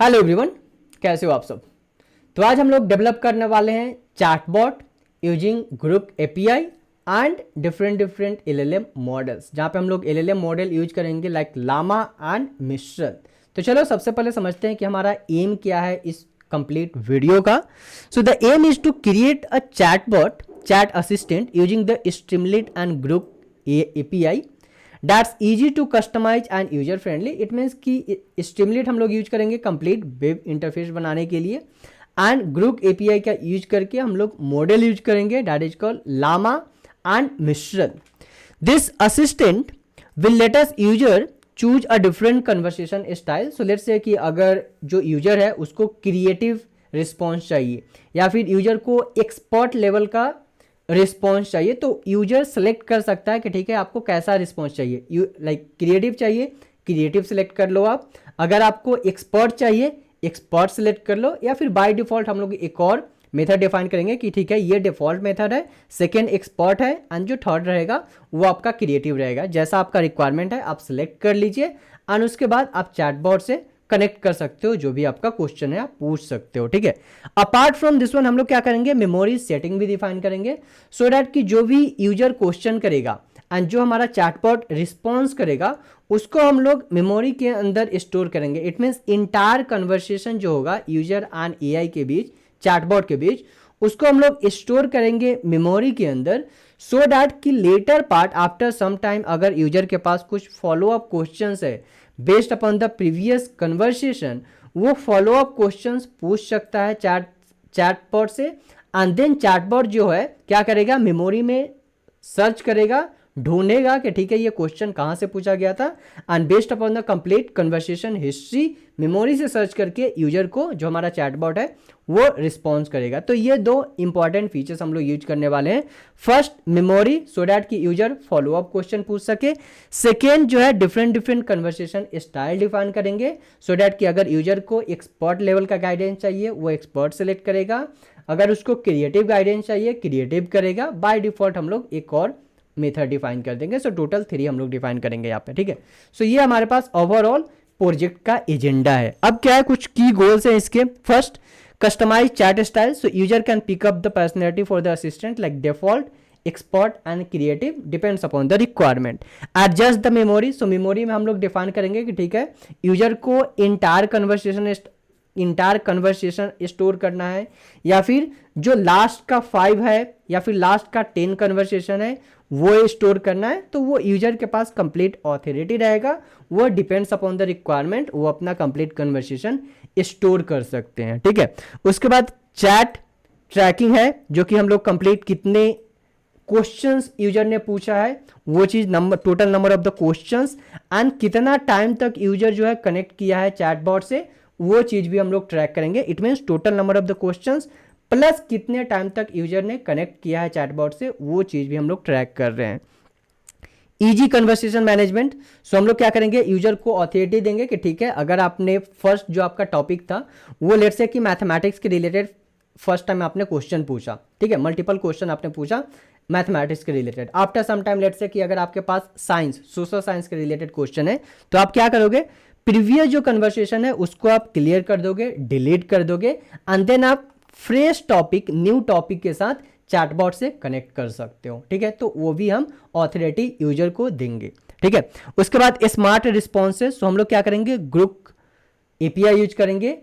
Hello everyone, कैसे हो आप सब। तो आज हम लोग डेवलप करने वाले हैं chatbot using group API and different LLM models, जहाँ पे हम लोग एलएलएम मॉडल यूज करेंगे लाइक लामा एंड मिस्ट्रल। तो चलो सबसे पहले समझते हैं कि हमारा एम क्या है इस कंप्लीट वीडियो का। So the aim is to create a chatbot chat assistant using the Streamlit and Groq API that's easy to customise and user friendly. It means कि स्ट्रीमलीट हम लोग यूज करेंगे कंप्लीट वेब इंटरफेस बनाने के लिए, and Groq API का use करके हम लोग मॉडल यूज करेंगे that is called Llama and Mistral. This assistant will let us user choose a different conversation style. So let's say कि अगर जो यूजर है उसको क्रिएटिव रिस्पॉन्स चाहिए या फिर यूजर को एक्सपर्ट लेवल का रिस्पॉन्स चाहिए, तो यूजर सेलेक्ट कर सकता है कि ठीक है आपको कैसा रिस्पॉन्स चाहिए। लाइक क्रिएटिव चाहिए, क्रिएटिव सेलेक्ट कर लो आप। अगर आपको एक्सपर्ट चाहिए, एक्सपर्ट सेलेक्ट कर लो। या फिर बाय डिफॉल्ट हम लोग एक और मेथड डिफाइन करेंगे कि ठीक है ये डिफॉल्ट मेथड है, सेकेंड एक्सपर्ट है एंड जो थर्ड रहेगा वो आपका क्रिएटिव रहेगा। जैसा आपका रिक्वायरमेंट है आप सिलेक्ट कर लीजिए एंड उसके बाद आप चैटबॉट से कनेक्ट कर सकते हो, जो भी आपका क्वेश्चन है आप पूछ सकते हो। ठीक है, अपार्ट फ्रॉम दिस वन हम लोग क्या करेंगे, मेमोरी सेटिंग भी डिफाइन करेंगे सो दैट कि जो भी यूजर क्वेश्चन करेगा एंड जो हमारा चैटबॉट रिस्पॉन्स करेगा उसको हम लोग मेमोरी के अंदर स्टोर करेंगे। इट मीन्स इंटायर कन्वर्सेशन जो होगा यूजर एंड एआई के बीच, चैटबॉट के बीच, उसको हम लोग स्टोर करेंगे मेमोरी के अंदर सो दैट कि later part after some time अगर यूजर के पास कुछ फॉलो अप क्वेश्चंस है based upon the previous conversation, वो फॉलो अप क्वेश्चंस पूछ सकता है चैटबॉट से। एंड देन चैटबॉट जो है क्या करेगा, मेमोरी में सर्च करेगा, ढूंढेगा कि ठीक है ये क्वेश्चन कहाँ से पूछा गया था, and based upon the complete conversation history memory से सर्च करके यूजर को जो हमारा चैटबॉट है वो रिस्पॉन्स करेगा। तो ये दो इंपॉर्टेंट फीचर्स हम लोग यूज करने वाले हैं। फर्स्ट मेमोरी सो दैट कि यूजर फॉलो अप क्वेश्चन पूछ सके। सेकेंड जो है डिफरेंट कन्वर्सेशन स्टाइल डिफाइन करेंगे सो दैट कि अगर यूजर को एक्सपर्ट लेवल का गाइडेंस चाहिए वो एक्सपर्ट सेलेक्ट करेगा, अगर उसको क्रिएटिव गाइडेंस चाहिए क्रिएटिव करेगा। बाय डिफॉल्ट हम लोग एक और मेथड डिफाइन कर देंगे। सो टोटल 3 हम लोग डिफाइन करेंगे यहाँ पे। ठीक है, सो ये हमारे पास ओवरऑल प्रोजेक्ट का एजेंडा है। अब क्या है, कुछ की गोल्स हैं इसके। First, customise chat style so user can pick up the personality for the assistant like default, expert and creative depends upon the requirement. Adjust the memory so memory में हम लोग डिफाइन करेंगे कि ठीक है user को इंटायर कन्वर्सेशन स्टोर करना है या फिर जो लास्ट का 5 है या फिर लास्ट का 10 कन्वर्सेशन है वो स्टोर करना है, तो वो यूजर के पास कंप्लीट ऑथोरिटी रहेगा। वो डिपेंड्स अपॉन द रिक्वायरमेंट, वो अपना कंप्लीट कन्वर्सेशन स्टोर कर सकते हैं। ठीक है, उसके बाद चैट ट्रैकिंग है जो कि हम लोग कंप्लीट कितने क्वेश्चंस यूजर ने पूछा है वो चीज, number, total number of the questions and कितना टाइम तक यूजर जो है कनेक्ट किया है चैटबॉट से, वो चीज भी हम लोग ट्रैक करेंगे। It means total number of the questions plus कितने टाइम तक यूजर ने कनेक्ट किया है चैटबॉट से, वो चीज भी हम लोग ट्रैक कर रहे हैं। इजी कन्वर्सेशन मैनेजमेंट सो हम लोग क्या करेंगे, यूजर को ऑथोरिटी देंगे कि ठीक है अगर आपने फर्स्ट जो आपका टॉपिक था वो लेट्स से कि मैथमेटिक्स के रिलेटेड फर्स्ट टाइम आपने क्वेश्चन पूछा, ठीक है मल्टीपल क्वेश्चन आपने पूछा मैथमेटिक्स के related. After some time let's say कि अगर आपके पास साइंस, सोशल साइंस के रिलेटेड क्वेश्चन है, तो आप क्या करोगे, प्रीवियस जो कन्वर्सेशन है उसको आप क्लियर कर दोगे, डिलीट कर दोगे एंड देन आप फ्रेश टॉपिक, न्यू टॉपिक के साथ चैटबॉट से कनेक्ट कर सकते हो। ठीक है, तो वो भी हम ऑथोरिटी यूजर को देंगे। ठीक है, उसके बाद स्मार्ट रिस्पॉन्सेस सो हम लोग क्या करेंगे, ग्रुप एपीआई यूज करेंगे।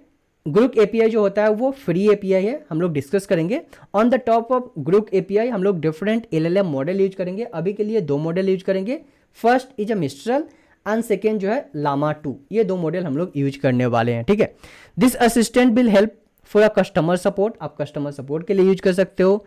ग्रुप एपीआई जो होता है वो फ्री एपीआई है, हम लोग डिस्कस करेंगे। On the top of Groq API हम लोग डिफरेंट एलएलएम मॉडल यूज करेंगे। अभी के लिए 2 मॉडल यूज करेंगे। First is a mistral and second जो है लामा 2। ये 2 मॉडल हम लोग यूज करने वाले हैं। ठीक है, this assistant will help for a customer support, आप कस्टमर सपोर्ट के लिए यूज कर सकते हो,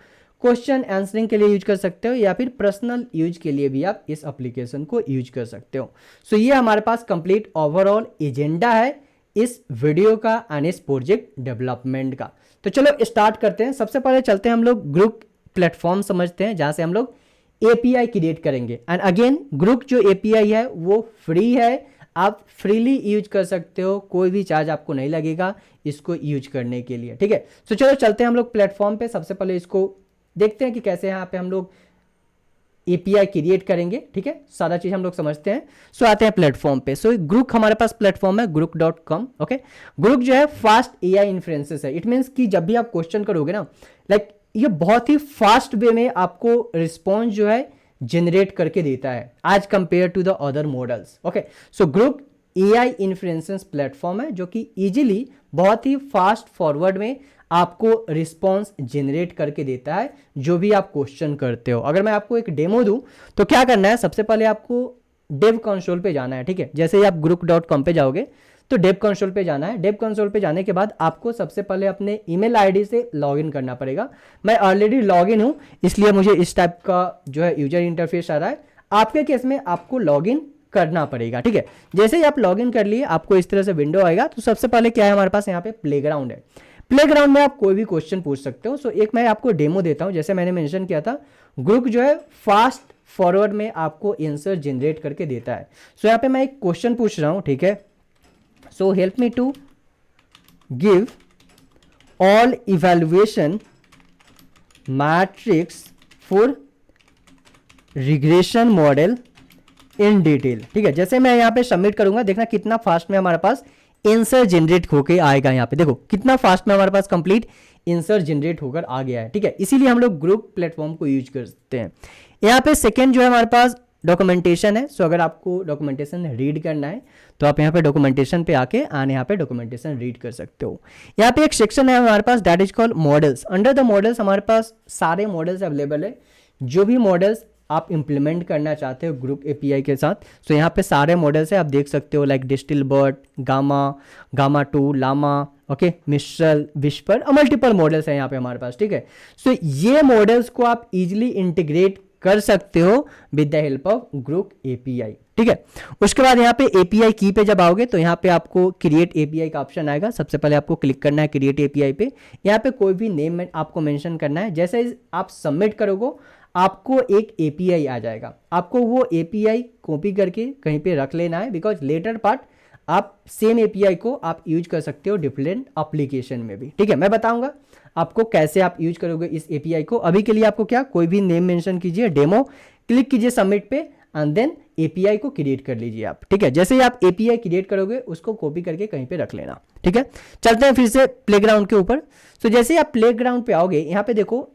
क्वेश्चन आंसरिंग के लिए यूज कर सकते हो, या फिर पर्सनल यूज के लिए भी आप इस एप्लीकेशन को यूज कर सकते हो। सो ये हमारे पास कंप्लीट ओवरऑल एजेंडा है इस वीडियो का एंड इस प्रोजेक्ट डेवलपमेंट का। तो चलो स्टार्ट करते हैं। सबसे पहले चलते हैं हम लोग ग्रुप प्लेटफॉर्म समझते हैं जहां से हम लोग एपीआई क्रिएट करेंगे। एंड अगेन ग्रुप जो एपीआई है वो फ्री है, आप फ्रीली यूज कर सकते हो, कोई भी चार्ज आपको नहीं लगेगा इसको यूज करने के लिए। ठीक है, तो चलो चलते हैं हम लोग प्लेटफॉर्म पे। सबसे पहले इसको देखते हैं कि कैसे यहाँ पे हम लोग एपीआई क्रिएट करेंगे, ठीक है, सारा चीज हम लोग समझते हैं। सो आते हैं प्लेटफॉर्म पे। सो ग्रुक हमारे पास प्लेटफॉर्म है ग्रुक.com। ओके, ग्रुक जो है फास्ट एआई इन्फ्लुएंसेस है। इट मीन्स कि जब भी आप क्वेश्चन करोगे ना, लाइक ये बहुत ही फास्ट वे में आपको रिस्पॉन्स जो है जनरेट करके देता है as compare to the other models. Okay, so Groq AI influences platform है जो कि इजीली बहुत ही फास्ट फॉरवर्ड में आपको रिस्पॉन्स जनरेट करके देता है जो भी आप क्वेश्चन करते हो। अगर मैं आपको एक डेमो दूं तो क्या करना है, सबसे पहले आपको डेव कंसोल पे जाना है, ठीक है। जैसे ही आप ग्रुक.com पे जाओगे तो डेव कंसोल पे जाना है। डेव कंसोल पे जाने के बाद आपको सबसे पहले अपने ईमेल आईडी से लॉगिन करना पड़ेगा। मैं ऑलरेडी लॉगिन हूं, इसलिए मुझे इस टाइप का जो है यूजर इंटरफेस आ रहा है। आपके केस में आपको लॉगिन करना पड़ेगा, ठीक है। जैसे ही आप लॉगिन कर लिए आपको इस तरह से विंडो आएगा। तो सबसे पहले क्या है, हमारे पास यहाँ पे प्लेग्राउंड है। प्लेग्राउंड में आप कोई भी क्वेश्चन पूछ सकते हो। सो एक मैं आपको डेमो देता हूं। जैसे मैंने मेंशन किया था, ग्रुप जो है फास्ट फॉरवर्ड में आपको आंसर जनरेट करके देता है। सो यहाँ पे मैं एक क्वेश्चन पूछ रहा हूं, ठीक है। So help me to give all evaluation metrics for regression model in detail, ठीक है। जैसे मैं यहाँ पे सबमिट करूंगा, देखना कितना फास्ट में हमारे पास आंसर जनरेट होके आएगा। यहाँ पे देखो कितना फास्ट में हमारे पास कंप्लीट आंसर जनरेट होकर आ गया है, ठीक है। इसीलिए हम लोग ग्रुप प्लेटफॉर्म को यूज करते हैं। यहाँ पे सेकंड जो है हमारे पास डॉक्यूमेंटेशन है। सो अगर आपको डॉक्यूमेंटेशन रीड करना है तो आप यहाँ पे डॉक्यूमेंटेशन पे आके यहाँ पे डॉक्यूमेंटेशन रीड कर सकते हो। यहाँ पे एक सेक्शन है हमारे पास that is called models. Under the models हमारे पास सारे मॉडल्स अवेलेबल है, जो भी मॉडल्स आप इंप्लीमेंट करना चाहते हो ग्रुप एपीआई के साथ। सो यहाँ पे सारे मॉडल्स है, आप देख सकते हो, like DistilBERT, Gemma 2, Llama, okay, Mistral, Whisper, multiple models है यहाँ पे हमारे पास, ठीक है। सो ये मॉडल्स को आप इजिली इंटीग्रेट कर सकते हो with the help of Groq API, ठीक है। उसके बाद यहाँ पे एपीआई की पे जब आओगे तो यहाँ पे आपको क्रिएट एपीआई का ऑप्शन आएगा। सबसे पहले आपको क्लिक करना है क्रिएट एपीआई पे। यहाँ पे कोई भी नेम आपको मेंशन करना है। जैसे आप सबमिट करोगे आपको एक एपीआई आ जाएगा। आपको वो एपीआई कॉपी करके कहीं पे रख लेना है, बिकॉज लेटर पार्ट आप सेम एपीआई को आप यूज कर सकते हो डिफरेंट एप्लीकेशन में भी, ठीक है। मैं बताऊंगा आपको कैसे आप यूज करोगे इस एपीआई को। अभी के लिए आपको क्या, कोई भी नेम मेंशन कीजिए, डेमो, क्लिक कीजिए सबमिट पे एंड देन एपीआई को क्रिएट कर लीजिए आप, ठीक है। जैसे ही आप एपीआई क्रिएट करोगे उसको कॉपी करके कहीं पे रख लेना, ठीक है। चलते हैं फिर से प्लेग्राउंड के ऊपर। सो जैसे ही आप प्लेग्राउंड पे आओगे, यहाँ पे देखो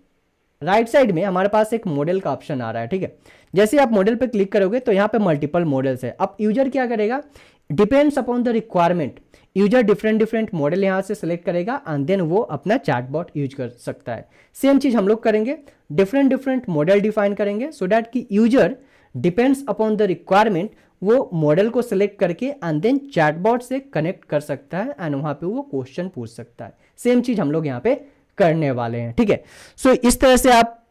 राइट साइड में हमारे पास एक मॉडल का ऑप्शन आ रहा है, ठीक है। जैसे आप मॉडल पे क्लिक करोगे तो यहाँ पे मल्टीपल मॉडल्स है। अब यूजर क्या करेगा, depends upon the requirement, user different model यहाँ से सिलेक्ट करेगा एंड देन वो अपना चैटबॉट यूज कर सकता है। सेम चीज हम लोग करेंगे, डिफरेंट मॉडल डिफाइन करेंगे सो दैट कि user depends upon the requirement वो मॉडल को सिलेक्ट करके एंड देन चैटबॉट से कनेक्ट कर सकता है एंड वहां पे वो क्वेश्चन पूछ सकता है। सेम चीज हम लोग यहाँ पे करने वाले हैं, ठीक है। सो इस तरह से आप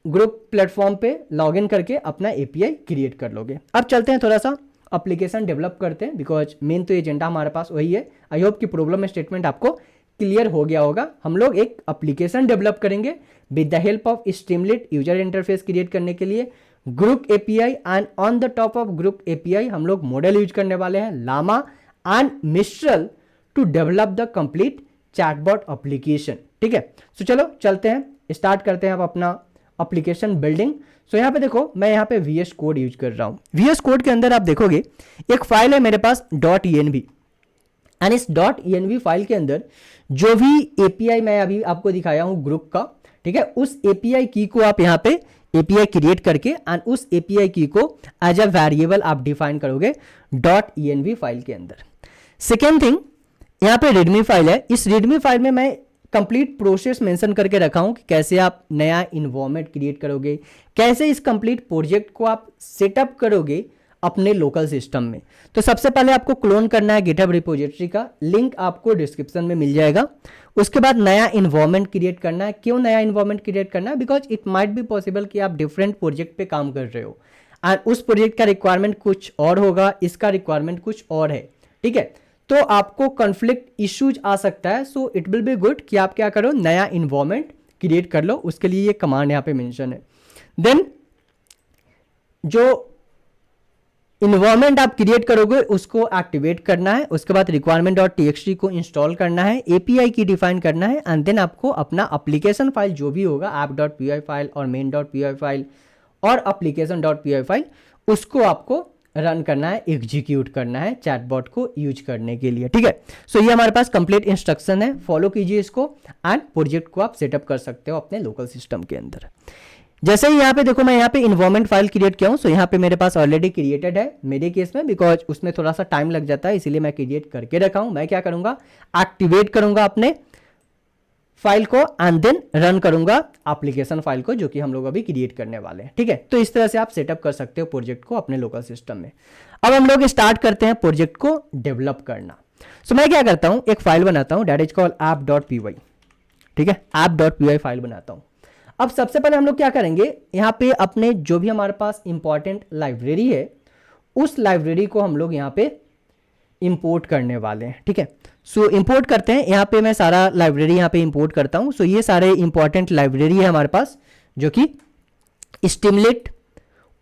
ग्रुप प्लेटफॉर्म पे लॉगिन करके अपना एपीआई क्रिएट कर लोगे। अब चलते हैं थोड़ा सा एप्लीकेशन डेवलप करते हैं, बिकॉज मेन तो एजेंडा हमारे पास वही है। आई होप कि प्रॉब्लम स्टेटमेंट आपको क्लियर हो गया होगा। हम लोग एक एप्लीकेशन डेवलप करेंगे with the help of Streamlit user interface create करने के लिए Groq API and on the top of Groq API हम लोग मॉडल यूज करने वाले हैं Llama and Mistral to develop the complete chatbot application, ठीक है। सो चलो चलते हैं, स्टार्ट करते हैं अब अपना एप्लीकेशन बिल्डिंग। सो यहाँ पे देखो मैं यहाँ पे VS कोड यूज कर रहा हूँ। VS कोड के अंदर आप देखोगे एक फाइल है मेरे पास .env एंड इस .env फाइल के अंदर जो भी एपीआई मैं अभी आपको दिखाया हूँ ग्रुप का, ठीक है, उस एपीआई की को आप यहाँ पे एपीआई क्रिएट करके एंड उस एपीआई की को एज अ वेरिएबल आप डिफाइन करोगे .env फाइल के अंदर। सेकेंड थिंग, यहाँ पे readme फाइल है। इस readme फाइल में मैं कंप्लीट प्रोसेस मेंशन करके रखा हूं कि कैसे आप नया इन्वायरमेंट क्रिएट करोगे, कैसे इस कंप्लीट प्रोजेक्ट को आप सेटअप करोगे अपने लोकल सिस्टम में। तो सबसे पहले आपको क्लोन करना है गिटहब रिपोजिटरी का, लिंक आपको डिस्क्रिप्शन में मिल जाएगा। उसके बाद नया इन्वायरमेंट क्रिएट करना है। क्यों नया इन्वायरमेंट क्रिएट करना है, because it might be possible कि आप डिफरेंट प्रोजेक्ट पे काम कर रहे हो एंड उस प्रोजेक्ट का रिक्वायरमेंट कुछ और होगा, इसका रिक्वायरमेंट कुछ और है, ठीक है। तो आपको कॉन्फ्लिक्ट इश्यूज आ सकता है। So it will be good कि आप क्या करो, नया इन्वायरमेंट क्रिएट कर लो। उसके लिए ये कमांड यहाँ पे मेंशन है। देन जो इन्वायरमेंट आप क्रिएट करोगे उसको एक्टिवेट करना है। उसके बाद requirement.txt को इंस्टॉल करना है, एपीआई की डिफाइन करना है एंड देन आपको अपना एप्लीकेशन फाइल जो भी होगा app.py फाइल और main.py फाइल और application डॉट py फाइल, उसको आपको रन करना है, एग्जीक्यूट करना है चैटबॉट को यूज करने के लिए, ठीक है। सो ये हमारे पास कंप्लीट इंस्ट्रक्शन है, फॉलो कीजिए इसको एंड प्रोजेक्ट को आप सेटअप कर सकते हो अपने लोकल सिस्टम के अंदर। जैसे ही यहाँ पे देखो मैं यहाँ पे इन्वायरमेंट फाइल क्रिएट किया हूँ, सो यहाँ पे मेरे पास ऑलरेडी क्रिएटेड है मेरे केस में, बिकॉज उसमें थोड़ा सा टाइम लग जाता है, इसीलिए मैं क्रिएट करके रखा हूँ। मैं क्या करूँगा, एक्टिवेट करूँगा अपने फाइल को एंड देन रन करूंगा एप्लीकेशन फाइल को, जो कि हम लोग अभी क्रिएट करने वाले हैं, ठीक है। तो इस तरह से आप सेटअप कर सकते हो प्रोजेक्ट को अपने लोकल सिस्टम में। अब हम लोग स्टार्ट करते हैं प्रोजेक्ट को डेवलप करना। सो मैं क्या करता हूं, एक फाइल बनाता हूं दैट इज कॉल्ड app.py, ठीक है, app.py फाइल बनाता हूं। अब सबसे पहले हम लोग क्या करेंगे, यहाँ पे अपने जो भी हमारे पास इंपॉर्टेंट लाइब्रेरी है उस लाइब्रेरी को हम लोग यहाँ पे इंपोर्ट करने वाले हैं, ठीक है। सो इंपोर्ट करते हैं, यहाँ पे मैं सारा लाइब्रेरी यहाँ पे इंपोर्ट करता हूँ। सो ये सारे इंपॉर्टेंट लाइब्रेरी है हमारे पास, जो कि Streamlit,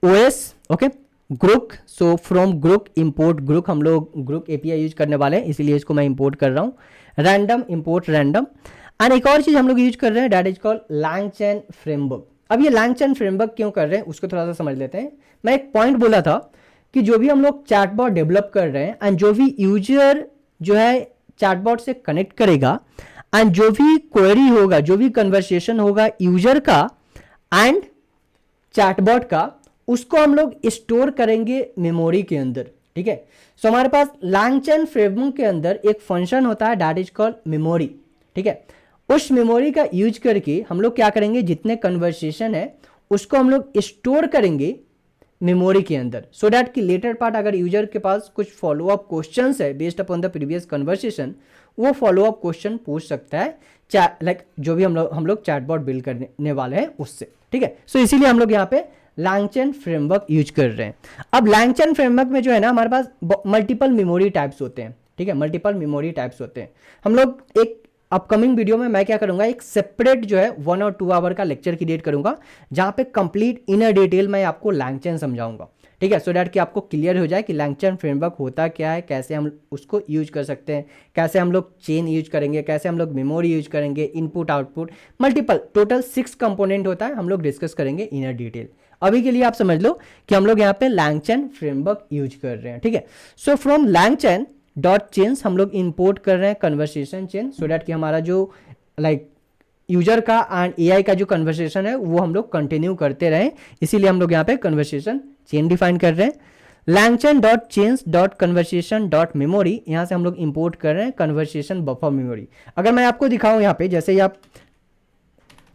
OS, okay, Groq. So from Groq import Groq, हम लोग ग्रुक एपीआई यूज करने वाले हैं, इसीलिए इसको मैं इंपोर्ट कर रहा हूँ। Random import random. एंड एक और चीज हम लोग यूज कर रहे हैं that is called LangChain framework. अब ये LangChain फ्रेमवर्क क्यों कर रहे हैं उसको थोड़ा सा समझ लेते हैं। मैं एक पॉइंट बोला था कि जो भी हम लोग चैटबॉट डेवलप कर रहे हैं एंड जो भी यूजर जो है चैटबॉट से कनेक्ट करेगा एंड जो भी क्वेरी होगा, जो भी कन्वर्सेशन होगा यूजर का एंड चैटबॉट का, उसको हम लोग स्टोर करेंगे मेमोरी के अंदर, ठीक है। सो हमारे पास LangChain फ्रेमवर्क के अंदर एक फंक्शन होता है दैट इज कॉल्ड मेमोरी, ठीक है। उस मेमोरी का यूज करके हम लोग क्या करेंगे, जितने कन्वर्सेशन है उसको हम लोग स्टोर करेंगे मेमोरी के अंदर, सो दैट कि लेटर पार्ट अगर यूजर के पास कुछ फॉलो अप क्वेश्चंस है based upon the previous conversation, वो फॉलो अप क्वेश्चन पूछ सकता है लाइक जो भी हम लोग चैटबॉट बिल्ड करने वाले हैं उससे, ठीक है। सो इसीलिए हम लोग यहाँ पे LangChain फ्रेमवर्क यूज कर रहे हैं। अब LangChain फ्रेमवर्क में जो है ना हमारे पास मल्टीपल मेमोरी टाइप्स होते हैं, ठीक है, मल्टीपल मेमोरी टाइप्स होते हैं। हम लोग एक अपकमिंग वीडियो में मैं क्या करूंगा, एक सेपरेट जो है 1 और 2 आवर का लेक्चर क्रिएट करूंगा, जहां पे कंप्लीट इनर डिटेल मैं आपको LangChain समझाऊंगा, ठीक है, सो दैट कि आपको क्लियर हो जाए कि LangChain फ्रेमवर्क होता क्या है, कैसे हम उसको यूज कर सकते हैं, कैसे हम लोग चेन यूज करेंगे, कैसे हम लोग मेमोरी यूज करेंगे, input output, multiple total 6 component होता है, हम लोग डिस्कस करेंगे इनर डिटेल। अभी के लिए आप समझ लो कि हम लोग यहाँ पे LangChain फ्रेमवर्क यूज कर रहे हैं, ठीक है। So from LangChain dot chains हम लोग इंपोर्ट कर रहे हैं कन्वर्सेशन चेन, सो दैट कि हमारा जो लाइक यूजर का एंड एआई का जो कन्वर्सेशन है वो हम लोग कंटिन्यू करते रहें, इसीलिए हम लोग यहाँ पे कन्वर्सेशन चेन डिफाइन कर रहे हैं। LangChain dot chains dot conversation dot memory, यहाँ से हम लोग इंपोर्ट कर रहे हैं कन्वर्सेशन बफर मेमोरी। अगर मैं आपको दिखाऊं यहाँ पे, जैसे ही आप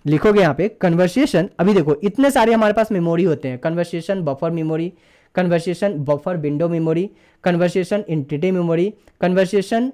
लिखोगे यहाँ पे कन्वर्सेशन, अभी देखो इतने सारे हमारे पास मेमोरी होते हैं, conversation buffer memory, conversation buffer window memory, conversation entity memory, conversation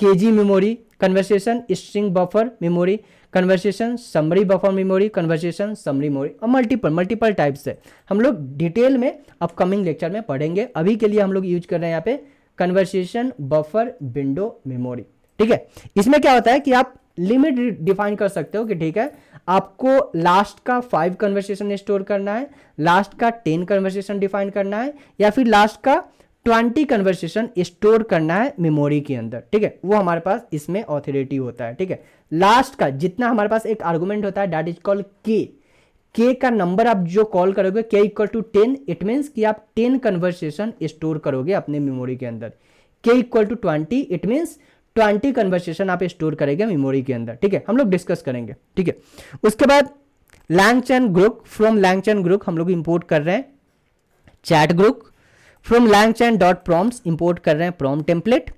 KG memory, conversation string buffer memory, conversation summary buffer memory, conversation summary memory, और मल्टीपल टाइप्स है। हम लोग डिटेल में अपकमिंग लेक्चर में पढ़ेंगे। अभी के लिए हम लोग यूज कर रहे हैं यहाँ पे कन्वर्सेशन बफर विंडो मेमोरी, ठीक है। इसमें क्या होता है कि आप लिमिट डिफाइन कर सकते हो कि ठीक है आपको लास्ट का 5 कन्वर्सेशन स्टोर करना है, लास्ट का 10 कन्वर्सेशन डिफाइन करना है, या फिर लास्ट का 20 कन्वर्सेशन स्टोर करना है मेमोरी के अंदर, ठीक है। वो हमारे पास इसमें ऑथोरिटी होता है, ठीक है। लास्ट का जितना हमारे पास एक आर्गुमेंट होता है दैट इज कॉल्ड के का नंबर आप जो कॉल करोगे के इक्वल टू 10, इट मीन्स कि आप 10 कन्वर्सेशन स्टोर करोगे अपने मेमोरी के अंदर। K equal to 20, it means 20 conversation आप स्टोर करेंगे मेमोरी के अंदर, ठीक है। हम लोग डिस्कस करेंगे, ठीक है। उसके बाद LangChain group, from LangChain group हम लोग इंपोर्ट कर रहे हैं chat group. From LangChain dot prompts import कर रहे हैं प्रॉम्प्ट टेम्पलेट।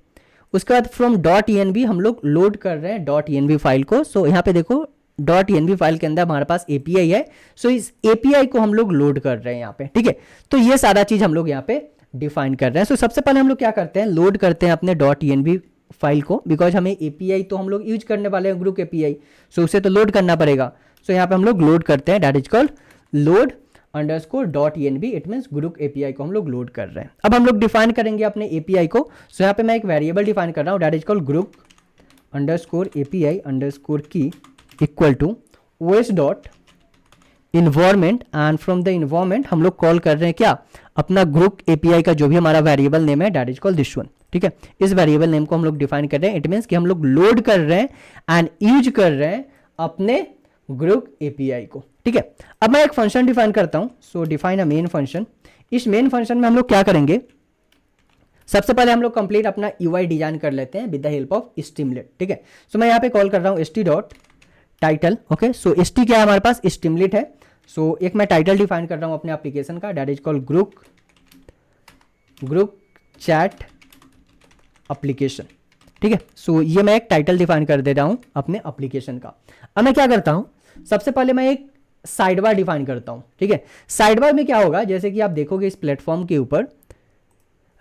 उसके बाद फ्रॉम .env हम लोग लोड कर रहे हैं .env फाइल को। सो यहाँ पे देखो .env फाइल के अंदर हमारे पास API है, सो इस API को हम लोग लोड कर रहे हैं यहाँ पे, ठीक है। तो ये सारा चीज हम लोग यहाँ पे डिफाइन कर रहे हैं। सो सबसे पहले हम लोग क्या करते हैं, लोड करते हैं अपने .env फाइल को, बिकॉज हमें API तो हम लोग यूज करने वाले हैं ग्रुप API, सो उसे तो लोड करना पड़ेगा। सो यहाँ पे हम लोग लोड करते हैं that is called load underscore .env, it means group API को हम लोग लोड कर रहे हैं। अब हम लोग डिफाइन करेंगे अपने API को। सो यहाँ पे मैं एक वेरिएबल डिफाइन कर रहा हूँ that is called Groq underscore API underscore key equal to OS dot environment, and from the environment हम लोग कॉल कर रहे हैं क्या, अपना ग्रुप API का जो भी हमारा वेरिएबल नेम है that is called this one, ठीक है। इस वेरिएबल नेम को हम लोग डिफाइन कर रहे हैं, इट मीन्स कि हम लोग लोड कर रहे हैं एंड यूज कर रहे हैं अपने ग्रुप API को, ठीक है। अब मैं एक फंक्शन डिफाइन करता हूं, सो डिफाइन अ मेन फंक्शन। इस मेन फंक्शन में हम लोग क्या करेंगे, सबसे पहले हम लोग कंप्लीट अपना यूआई डिजाइन कर लेते हैं विद द हेल्प ऑफ स्टिमलेट, ठीक है। सो मैं यहाँ पे कॉल कर रहा हूँ st डॉट टाइटल, ओके। सो st क्या है हमारे पास, स्टिमलेट है। सो एक मैं टाइटल डिफाइन कर रहा हूँ अपने एप्लीकेशन का, that is called group chat application, ठीक है। सो ये मैं एक टाइटल डिफाइन कर दे रहा हूँ अपने एप्लीकेशन का। अब मैं क्या करता हूँ, सबसे पहले मैं एक साइड बार डिफाइन करता हूँ, ठीक है। साइड बार में क्या होगा, जैसे कि आप देखोगे इस प्लेटफॉर्म के ऊपर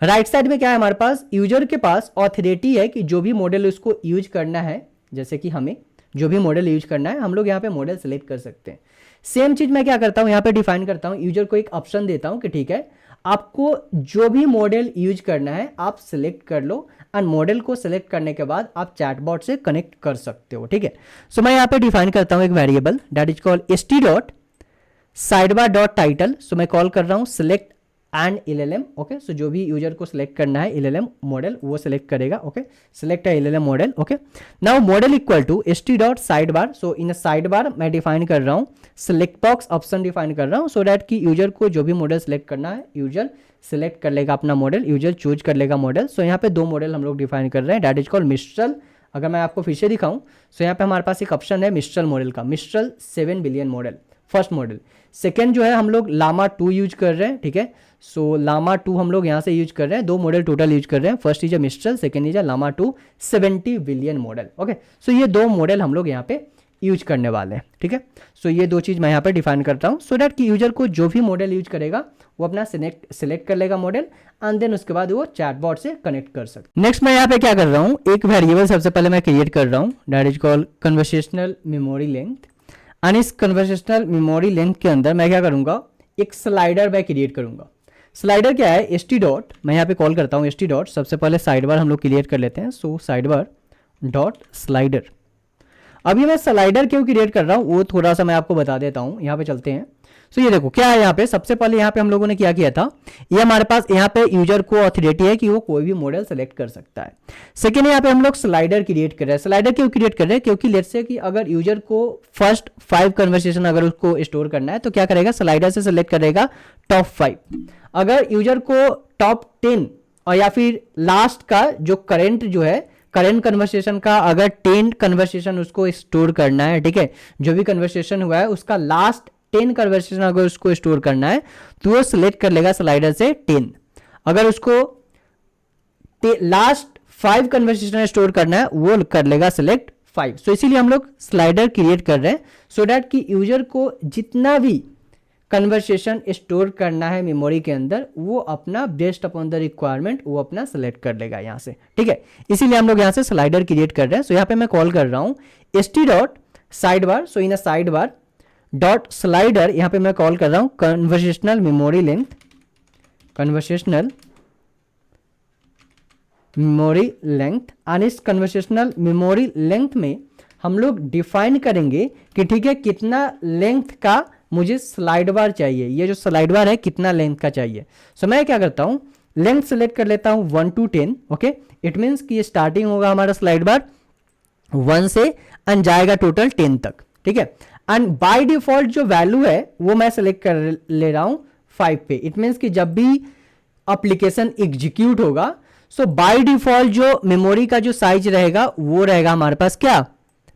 राइट साइड में क्या है हमारे पास, यूजर के पास ऑथोरिटी है कि जो भी मॉडल उसको यूज करना है, जैसे कि हमें जो भी मॉडल यूज करना है हम लोग यहाँ पे मॉडल सेलेक्ट कर सकते हैं। सेम चीज मैं क्या करता हूँ, यहाँ पे डिफाइन करता हूँ, यूजर को एक ऑप्शन देता हूँ कि ठीक है आपको जो भी मॉडल यूज करना है आप सिलेक्ट कर लो, एंड मॉडल को सिलेक्ट करने के बाद आप चैटबॉट से कनेक्ट कर सकते हो, ठीक है। सो मैं यहाँ पे डिफाइन करता हूँ एक variable that is called st dot sidebar dot title. So मैं कॉल कर रहा हूँ select an LLM, okay. So जो भी यूजर को सिलेक्ट करना है LLM मॉडल वो सिलेक्ट करेगा, ओके। सिलेक्ट है LLM model, okay. Now model equal to st dot sidebar. So in sidebar मैं डिफाइन कर रहा हूँ सिलेक्ट बॉक्स ऑप्शन डिफाइन कर रहा हूँ, सो दैट कि यूजर को जो भी मॉडल सिलेक्ट करना है यूजर सिलेक्ट कर लेगा अपना मॉडल, यूजर चूज कर लेगा मॉडल। सो यहाँ पे दो मॉडल हम लोग डिफाइन कर रहे हैं, दैट इज कॉल्ड मिस्ट्रल। अगर मैं आपको फिर से दिखाऊं, सो यहाँ पे हमारे पास एक ऑप्शन है मिस्ट्रल मॉडल का, mistral 7 billion model, first model. Second जो है हम लोग लामा 2 यूज कर रहे हैं, ठीक है। सो लामा 2 हम लोग यहाँ से यूज कर रहे हैं, दो मॉडल टोटल यूज कर रहे हैं, first is a Mistral, second is a Llama 2 70 billion model, okay. So ये दो मॉडल हम लोग यहाँ पे यूज करने वाले हैं, ठीक है। सो ये दो चीज़ मैं यहाँ पे डिफाइन करता हूँ, सो दैट कि यूजर को जो भी मॉडल यूज करेगा वो अपना सिलेक्ट कर लेगा मॉडल, एंड देन उसके बाद वो चैटबॉट से कनेक्ट कर सकते। नेक्स्ट मैं यहाँ पे क्या कर रहा हूँ, एक वेरिएबल सबसे पहले मैं क्रिएट कर रहा हूँ that is called conversational memory length, and इस कन्वर्सेशनल मेमोरी लेंथ के अंदर मैं क्या करूँगा, एक स्लाइडर मैं क्रिएट करूँगा। स्लाइडर क्या है, st डॉट, मैं यहाँ पे कॉल करता हूँ st डॉट, सबसे पहले साइड बार हम लोग क्रिएट कर लेते हैं, so side bar dot slider. अभी मैं स्लाइडर क्यों क्रिएट कर रहा हूँ वो थोड़ा सा मैं आपको बता देता हूँ, यहाँ पे चलते हैं। सो ये देखो क्या है यहाँ पे, सबसे पहले यहाँ पे हम लोगों ने क्या किया था, ये हमारे पास यहाँ पे यूजर को ऑथोरिटी है कि वो कोई भी मॉडल सेलेक्ट कर सकता है। सेकेंड यहाँ पे हम लोग स्लाइडर क्रिएट कर रहे हैं। स्लाइडर क्यों क्रिएट कर रहे हैं, क्योंकि लेट्स से कि अगर यूजर को फर्स्ट 5 कन्वर्सेशन अगर उसको स्टोर करना है तो क्या करेगा, स्लाइडर से सेलेक्ट करेगा टॉप 5। अगर यूजर को टॉप 10 और या फिर लास्ट का जो करंट कन्वर्सेशन का अगर 10 कन्वर्सेशन उसको स्टोर करना है, ठीक है, जो भी कन्वर्सेशन हुआ है उसका लास्ट 10 कन्वर्सेशन अगर उसको स्टोर करना है तो वो सिलेक्ट कर लेगा स्लाइडर से 10। अगर उसको लास्ट 5 कन्वर्सेशन स्टोर करना है वो कर लेगा सिलेक्ट 5। सो इसीलिए हम लोग स्लाइडर क्रिएट कर रहे हैं, सो दैट कि यूजर को जितना भी कन्वर्सेशन स्टोर करना है मेमोरी के अंदर वो अपना बेस्ड अपॉन द रिक्वायरमेंट वो अपना सेलेक्ट कर लेगा यहाँ से, ठीक है। इसीलिए हम लोग यहाँ से स्लाइडर क्रिएट कर रहे हैं। सो यहाँ पे मैं कॉल कर रहा हूँ st dot sidebar, so इन अ साइड बार डॉट स्लाइडर, यहाँ पे मैं कॉल कर रहा हूँ conversational memory length, conversational memory length. And इस कन्वर्सेशनल मेमोरी लेंथ में हम लोग डिफाइन करेंगे कि ठीक है कितना लेंथ का मुझे स्लाइड बार चाहिए, ये जो स्लाइड बार है कितना लेंथ का चाहिए। सो मैं क्या करता हूँ, लेंथ सेलेक्ट कर लेता हूँ 1 to 10, ओके। इट मीन्स कि ये स्टार्टिंग होगा हमारा स्लाइड बार 1 से एंड जाएगा टोटल 10 तक, ठीक है। एंड बाय डिफॉल्ट जो वैल्यू है वो मैं सेलेक्ट कर ले रहा हूँ 5 पे। इट मीन्स कि जब भी एप्लीकेशन एग्जीक्यूट होगा सो बाय डिफॉल्ट जो मेमोरी का जो साइज रहेगा वो रहेगा हमारे पास क्या,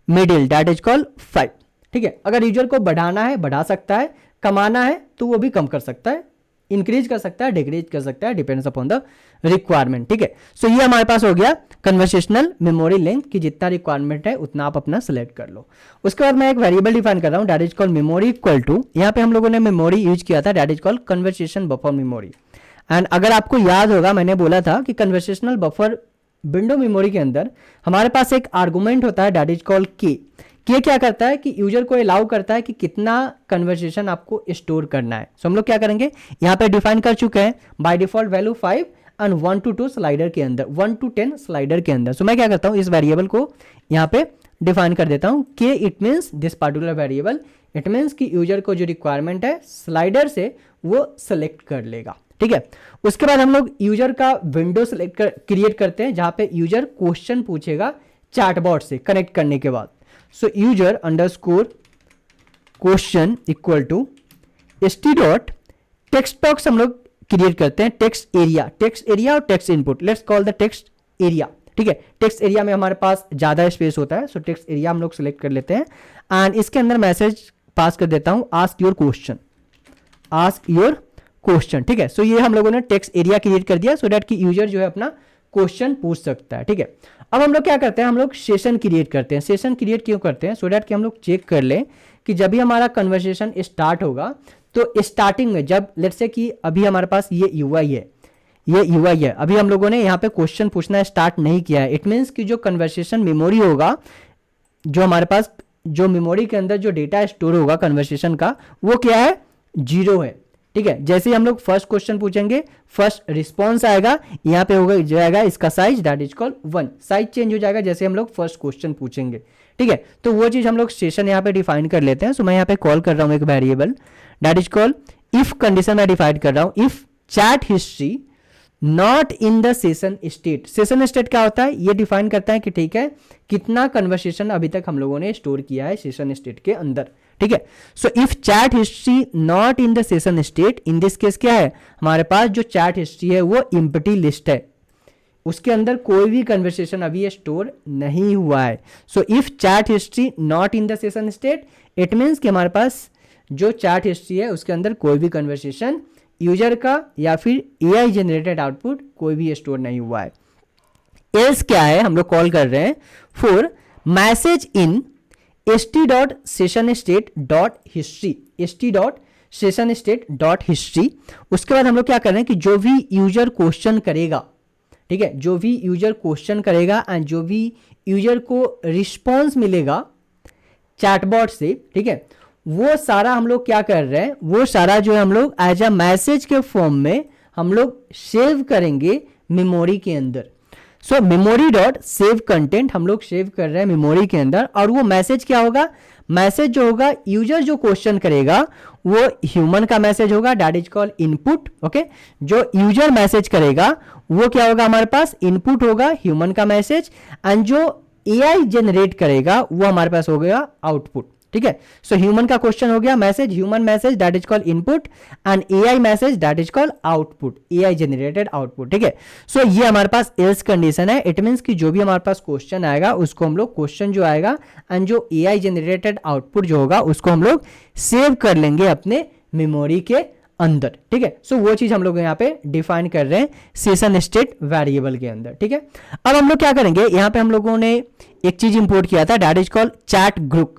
मिडिल, दैट इज कॉल्ड 5, ठीक है। अगर यूजर को बढ़ाना है बढ़ा सकता है, कमाना है तो वो भी कम कर सकता है, इंक्रीज कर सकता है, डिक्रीज कर सकता है, डिपेंड्स अपॉन द रिक्वायरमेंट, ठीक है। सो ये हमारे पास हो गया कन्वर्सेशनल मेमोरी लेंथ की जितना रिक्वायरमेंट है उतना आप अपना सेलेक्ट कर लो। उसके बाद मैं एक वेरिएबल डिफाइन कर रहा हूँ that is called memory equal to, यहाँ पे हम लोगों ने मेमोरी यूज किया था that is called conversation buffer memory. And अगर आपको याद होगा मैंने बोला था कि कन्वर्सेशनल बफर विंडो मेमोरी के अंदर हमारे पास एक आर्गुमेंट होता है दैट इज कॉल्ड के क्या करता है कि यूजर को अलाउ करता है कि कितना कन्वर्सेशन आपको स्टोर करना है। सो हम लोग क्या करेंगे, यहाँ पे डिफाइन कर चुके हैं by default value 5 and 1 to 2 slider के अंदर, 1 to 10 स्लाइडर के अंदर। सो मैं क्या करता हूँ, इस वेरिएबल को यहाँ पे डिफाइन कर देता हूँ के, it means this particular variable, it means कि यूजर को जो रिक्वायरमेंट है स्लाइडर से वो सेलेक्ट कर लेगा, ठीक है। उसके बाद हम लोग यूजर का विंडो क्रिएट करते हैं जहां पे यूजर क्वेश्चन पूछेगा चैटबॉट से कनेक्ट करने के बाद। So user underscore question equal to st dot text box हम लोग क्रिएट करते हैं, टेक्स्ट एरिया और text input, let's call the text area. ठीक है, टेक्स्ट एरिया में हमारे पास ज्यादा स्पेस होता है, सो टेक्स्ट एरिया हम लोग सिलेक्ट कर लेते हैं एंड इसके अंदर मैसेज पास कर देता हूं आस्क योर क्वेश्चन। ठीक है, सो ये हम लोगों ने टेक्स्ट एरिया क्रिएट कर दिया सो दैट कि यूजर जो है अपना क्वेश्चन पूछ सकता है। ठीक है, अब हम लोग क्या करते हैं, हम लोग सेशन क्रिएट करते हैं। सेशन क्रिएट क्यों करते हैं, सो दैट कि हम लोग चेक कर लें कि जब भी हमारा कन्वर्सेशन स्टार्ट होगा तो स्टार्टिंग में जब लेट्स से कि अभी हमारे पास ये यूआई है, अभी हम लोगों ने यहाँ पे क्वेश्चन पूछना स्टार्ट नहीं किया है, इट मीन्स कि जो कन्वर्सेशन मेमोरी होगा, जो हमारे पास जो मेमोरी के अंदर जो डेटा स्टोर होगा कन्वर्सेशन का, वो क्या है, 0 है। ठीक है, जैसे ही हम लोग फर्स्ट क्वेश्चन पूछेंगे, फर्स्ट रिस्पॉन्स आएगा, यहाँ पे होगा जाएगा इसका size, that is called 1, size change हो जाएगा जैसे हम लोग फर्स्ट क्वेश्चन पूछेंगे। ठीक है, तो वो चीज हम लोग सेशन यहाँ पे डिफाइन कर लेते हैं। सो मैं यहाँ पे कॉल कर रहा हूँ एक variable, that is called if condition में डिफाइन कर रहा हूँ, if chat history not in the session state. Session state क्या होता है, ये डिफाइन करता है कि ठीक है कितना कन्वर्सेशन अभी तक हम लोगों ने स्टोर किया है सेशन स्टेट के अंदर। ठीक है, सो if chat history not in the session state, in this case क्या है, हमारे पास जो चैट हिस्ट्री है वो एम्प्टी लिस्ट है, उसके अंदर कोई भी कन्वर्सेशन अभी स्टोर नहीं हुआ है। सो if chat history not in the session state, it means कि हमारे पास जो चैट हिस्ट्री है उसके अंदर कोई भी कन्वर्सेशन यूजर का या फिर एआई जनरेटेड आउटपुट कोई भी स्टोर नहीं हुआ है। एल्स क्या है, हम लोग कॉल कर रहे हैं फॉर मैसेज इन st.session_state.history। उसके बाद हम लोग क्या कर रहे हैं कि जो भी यूजर क्वेश्चन करेगा, ठीक है, जो भी यूजर क्वेश्चन करेगा एंड जो भी यूजर को रिस्पॉन्स मिलेगा चैटबॉट से, ठीक है, वो सारा हम लोग क्या कर रहे हैं, वो सारा जो है हम लोग एज अ मैसेज के फॉर्म में हम लोग सेव करेंगे मेमोरी के अंदर। So memory dot save content हम लोग सेव कर रहे हैं मेमोरी के अंदर, और वो मैसेज क्या होगा, मैसेज जो होगा यूजर जो क्वेश्चन करेगा वो ह्यूमन का मैसेज होगा, that is called input. Okay, जो यूजर मैसेज करेगा वो क्या होगा, हमारे पास इनपुट होगा ह्यूमन का मैसेज, एंड जो एआई जनरेट करेगा वो हमारे पास हो गया आउटपुट। ठीक है, सो ह्यूमन का क्वेश्चन हो गया message, human message that is called input, and AI message that is called output, AI generated output. ठीक है, सो ये हमारे पास एल्स कंडीशन है, इट मींस कि जो भी हमारे पास क्वेश्चन आएगा उसको हम लोग क्वेश्चन जो आएगा एंड जो एआई जनरेटेड आउटपुट जो होगा उसको हम लोग सेव कर लेंगे अपने मेमोरी के अंदर। ठीक है, सो वो चीज हम लोग यहाँ पे डिफाइन कर रहे हैं सेशन स्टेट वेरिएबल के अंदर। ठीक है, अब हम लोग क्या करेंगे, यहाँ पे हम लोगों ने एक चीज इंपोर्ट किया था, that is called chat group.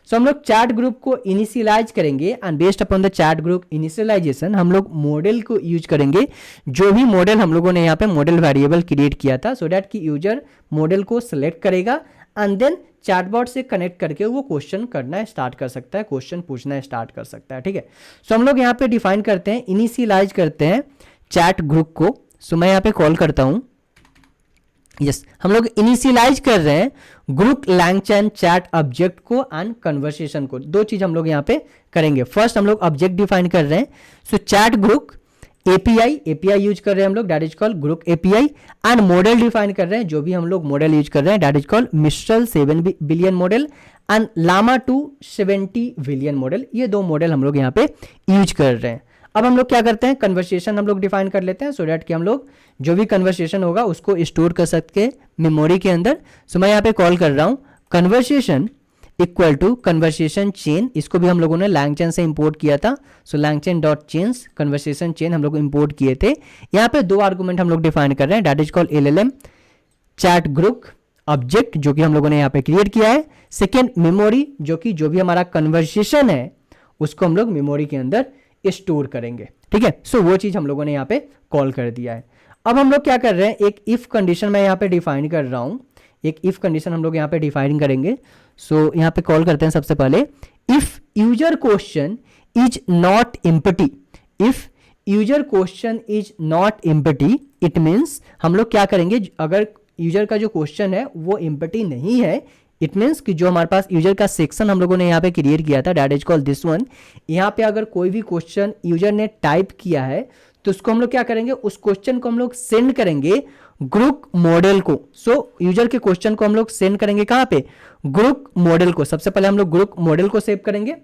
So हम लोग चैट ग्रुप को इनिशियलाइज करेंगे and based upon the chat group initialization हम लोग मॉडल को यूज करेंगे, जो भी मॉडल हम लोगों ने यहाँ पे मॉडल वेरिएबल क्रिएट किया था, सो दैट कि यूजर मॉडल को सिलेक्ट करेगा एंड देन चैटबॉट से कनेक्ट करके वो क्वेश्चन करना स्टार्ट कर सकता है, क्वेश्चन पूछना स्टार्ट कर सकता है। ठीक है, सो हम लोग यहाँ पे डिफाइन करते हैं, इनिशियलाइज करते हैं चैट ग्रुप को। सो मैं यहाँ पे कॉल करता हूँ, यस, हम लोग इनिशियलाइज कर रहे हैं ग्रुप लैंगचैन चैट ऑब्जेक्ट को एंड कन्वर्सेशन को। दो चीज हम लोग यहाँ पे करेंगे, फर्स्ट हम लोग ऑब्जेक्ट डिफाइन कर रहे हैं, so chat group API use कर रहे हैं हम लोग, that is called group API, and model define कर रहे हैं, जो भी हम लोग मॉडल यूज कर रहे हैं that is called Mistral 7 billion model and Llama 2 70 billion model. ये दो मॉडल हम लोग यहाँ पे यूज कर रहे हैं। अब हम लोग क्या करते हैं, कन्वर्सेशन हम लोग डिफाइन कर लेते हैं, सो दैट कि हम लोग जो भी कन्वर्सेशन होगा उसको स्टोर कर सकते मेमोरी के अंदर। सो मैं यहाँ पे कॉल कर रहा हूँ conversation equal to conversation chain, इसको भी हम लोगों ने लैंगचैन से इंपोर्ट किया था, सो लैंगचैन डॉट चेन्स कन्वर्सेशन चेन हम लोग इंपोर्ट किए थे। यहाँ पे दो आर्गूमेंट हम लोग डिफाइन कर रहे हैं, that is called LLM chat group object, जो कि हम लोगों ने यहाँ पे क्रिएट किया है। सेकेंड मेमोरी, जो कि जो भी हमारा कन्वर्सेशन है उसको हम लोग मेमोरी के अंदर स्टोर करेंगे। ठीक है, सो वो चीज हम लोगों ने यहाँ पे कॉल कर दिया है। अब हम लोग क्या कर रहे हैं, एक इफ कंडीशन मैं यहाँ पे डिफाइन कर रहा हूँ, एक इफ कंडीशन हम लोग यहाँ पे डिफाइन करेंगे। सो यहाँ पे कॉल करते हैं सबसे पहले, if user question is not empty, if user question is not empty, it means हम लोग क्या करेंगे, अगर यूजर का जो क्वेश्चन है वो एम्प्टी नहीं है, इट मीन्स कि जो हमारे पास यूजर का सेक्शन हम लोगों ने यहाँ पे क्रिएट किया था, that is called this one, यहाँ पे अगर कोई भी क्वेश्चन यूजर ने टाइप किया है तो उसको हम लोग क्या करेंगे, उस क्वेश्चन को हम लोग सेंड करेंगे ग्रुप मॉडल को। यूजर के क्वेश्चन को हम लोग सेंड करेंगे कहाँ पे, ग्रुप मॉडल को। सबसे पहले हम लोग ग्रुप मॉडल को सेव करेंगे,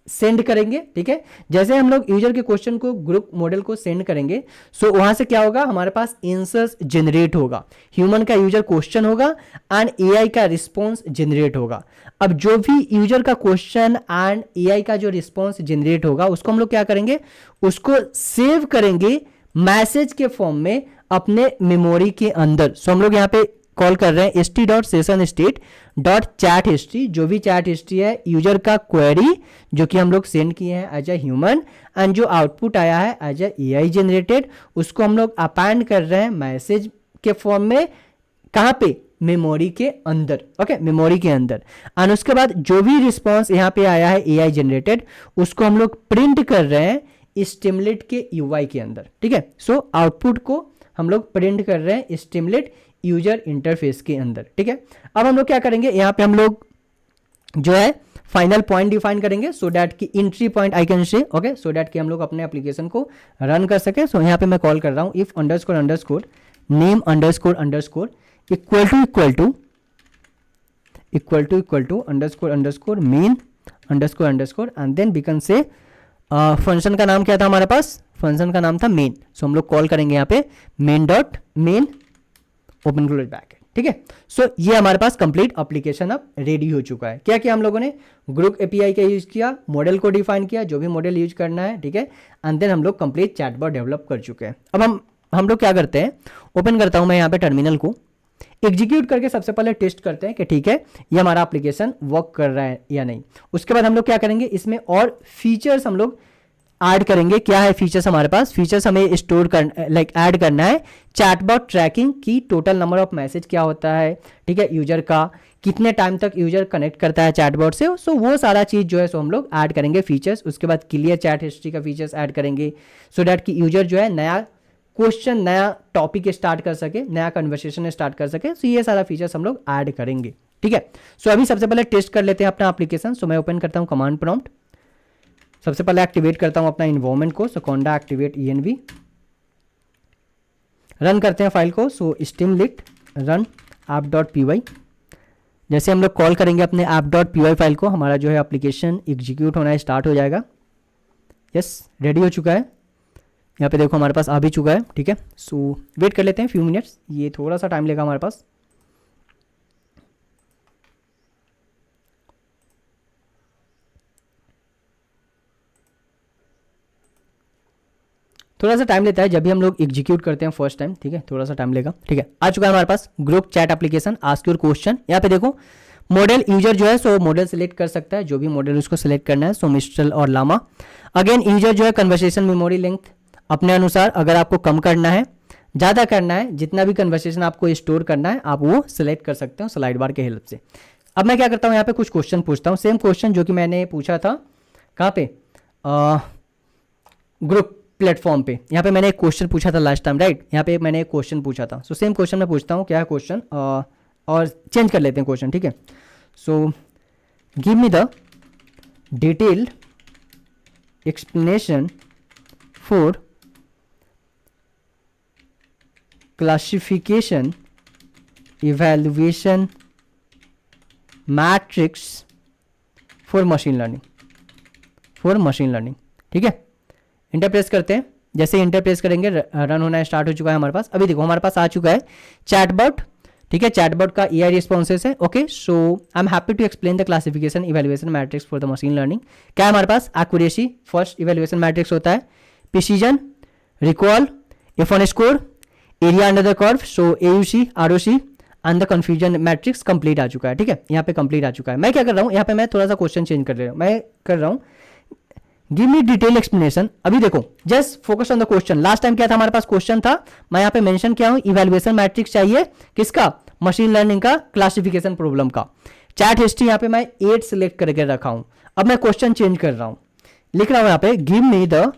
सेंड करेंगे, ठीक है। जैसे हम लोग यूजर के क्वेश्चन को ग्रुप मॉडल को सेंड करेंगे, वहां से क्या होगा, हमारे पास आंसर्स जनरेट होगा, ह्यूमन का यूजर क्वेश्चन होगा एंड एआई का रिस्पॉन्स जनरेट होगा। अब जो भी यूजर का क्वेश्चन एंड एआई का जो रिस्पॉन्स जनरेट होगा उसको हम लोग क्या करेंगे, उसको सेव करेंगे मैसेज के फॉर्म में अपने मेमोरी के अंदर। हम लोग यहाँ पे कॉल कर रहे हैं st.session_state.chat हिस्ट्री, जो भी चैट हिस्ट्री है यूजर का क्वेरी जो कि हम लोग सेंड किए हैं एज ए ह्यूमन, एंड जो आउटपुट आया है एज ए एआई जनरेटेड, उसको हम लोग अपेंड कर रहे हैं मैसेज के फॉर्म में, कहाँ पे, मेमोरी के अंदर, ओके, मेमोरी के अंदर। एंड उसके बाद जो भी रिस्पॉन्स यहाँ पे आया है एआई जनरेटेड, उसको हम लोग प्रिंट कर रहे हैं स्टिमुलेट के यूआई के अंदर, ठीक है। आउटपुट को हम लोग प्रिंट कर रहे हैं स्टिमुलेट यूजर इंटरफेस के अंदर, ठीक है। अब हम लोग क्या करेंगे, यहाँ पे हम लोग जो है फाइनल पॉइंट डिफाइन करेंगे, सो दैट की entry point I can say, okay, so that कि हम लोग अपने एप्लीकेशन को रन कर सके। यहाँ पे मैं कॉल कर रहा हूँ if underscore underscore name underscore underscore equal to underscore underscore main underscore underscore, and then we can say function का नाम क्या था हमारे पास, फंक्शन का नाम था मेन। हम लोग कॉल करेंगे यहाँ पे main.main ओपन क्लोज बैक, ठीक है। ये हमारे पास कंप्लीट एप्लीकेशन अब रेडी हो चुका है। क्या किया हम लोगों ने, ग्रुप एपीआई का यूज किया, मॉडल को डिफाइन किया, जो भी मॉडल यूज करना है, ठीक है, एंड देन हम लोग कंप्लीट चैटबॉट डेवलप कर चुके हैं। अब हम लोग क्या करते हैं, ओपन करता हूं मैं यहाँ पे टर्मिनल को, एग्जीक्यूट करके सबसे पहले टेस्ट करते हैं कि ठीक है ये हमारा एप्लीकेशन वर्क कर रहा है या नहीं। उसके बाद हम लोग क्या करेंगे, इसमें और फीचर्स हम लोग ऐड करेंगे। क्या है फीचर्स हमारे पास, फीचर्स हमें स्टोर कर ऐड करना है चैटबॉट ट्रैकिंग की, टोटल नंबर ऑफ मैसेज क्या होता है, ठीक है, यूजर का कितने टाइम तक यूजर कनेक्ट करता है चैटबॉट से, वो सारा चीज जो है हम लोग ऐड करेंगे फीचर्स। उसके बाद क्लियर चैट हिस्ट्री का फीचर्स ऐड करेंगे, सो दैट कि यूजर जो है नया क्वेश्चन, नया टॉपिक स्टार्ट कर सके, नया कन्वर्सेशन स्टार्ट कर सके। ये सारा फीचर्स हम लोग ऐड करेंगे, ठीक है। अभी सबसे पहले टेस्ट कर लेते हैं अपना एप्लीकेशन। मैं ओपन करता हूँ कमांड प्रॉम्प्ट, सबसे पहले एक्टिवेट करता हूं अपना इन्वायरमेंट को, conda activate env, रन करते हैं फाइल को। स्टिमलिट रन app.py, जैसे हम लोग कॉल करेंगे अपने app.py फाइल को, हमारा जो है एप्लीकेशन एग्जीक्यूट होना स्टार्ट हो जाएगा। यस, रेडी हो चुका है, यहाँ पे देखो हमारे पास आ भी चुका है, ठीक है। वेट कर लेते हैं फ्यू मिनट्स, ये थोड़ा सा टाइम लेगा हमारे पास। थोड़ा सा टाइम लेता है जब भी हम लोग एग्जीक्यूट करते हैं फर्स्ट टाइम, ठीक है, थोड़ा सा टाइम लेगा, ठीक है। आ चुका है हमारे पास group chat application, ask your question. यहाँ पे देखो मॉडल यूजर जो है मॉडल सेलेक्ट कर सकता है, जो भी मॉडल उसको सेलेक्ट करना है, मिस्ट्रल और लामा। अगेन यूजर जो है कन्वर्सेशन मेमोरी लेंथ अपने अनुसार, अगर आपको कम करना है, ज़्यादा करना है, जितना भी कन्वर्सेशन आपको स्टोर करना है आप वो सिलेक्ट कर सकते हो स्लाइड बार के हेल्प से। अब मैं क्या करता हूँ, यहाँ पे कुछ क्वेश्चन पूछता हूँ, सेम क्वेश्चन जो कि मैंने पूछा था कहाँ पे, ग्रुप प्लेटफॉर्म पे। यहाँ पे मैंने एक क्वेश्चन पूछा था लास्ट टाइम, राइट, यहाँ पे मैंने एक क्वेश्चन पूछा था। सेम क्वेश्चन मैं पूछता हूँ, क्या है क्वेश्चन, और चेंज कर लेते हैं क्वेश्चन, ठीक है। Give me the detailed explanation for classification evaluation metrics for machine learning, ठीक है। इंटर प्रेस करते हैं, जैसे इंटर प्रेस करेंगे रन होना स्टार्ट हो चुका है हमारे पास। अभी देखो हमारे पास आ चुका है चैटबॉट, ठीक है, चैटबॉट का एआई रिस्पॉन्सेस है, okay. I am happy to explain the classification evaluation metrics for the machine learning. क्या है हमारे पास, एक्यूरेसी फर्स्ट इवैल्यूएशन मैट्रिक्स होता है, precision, recall, F1 score, area under the curve, AUC, ROC and the confusion matrix complete आ चुका है, ठीक है, यहाँ पे कंप्लीट आ चुका है। मैं क्या कर रहा हूँ, यहाँ पे मैं थोड़ा सा क्वेश्चन चेंज कर रहा हूँ, गिव मी डिटेल एक्सप्लेनेशन। अभी देखो just focus on the question. Last time क्या था हमारे पास क्वेश्चन था, मैं यहाँ पे मेंशन किया हूँ इवैल्यूएशन मैट्रिक्स चाहिए किसका, मशीन लर्निंग का, क्लासिफिकेशन प्रॉब्लम का। चैट हिस्ट्री यहाँ पे मैं 8 सिलेक्ट करके रखा हूँ। अब मैं क्वेश्चन चेंज कर रहा हूँ, लिख रहा हूँ यहाँ पे give me the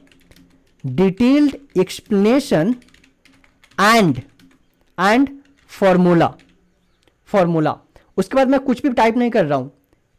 detailed explanation and formula. उसके बाद मैं कुछ भी टाइप नहीं कर रहा हूँ,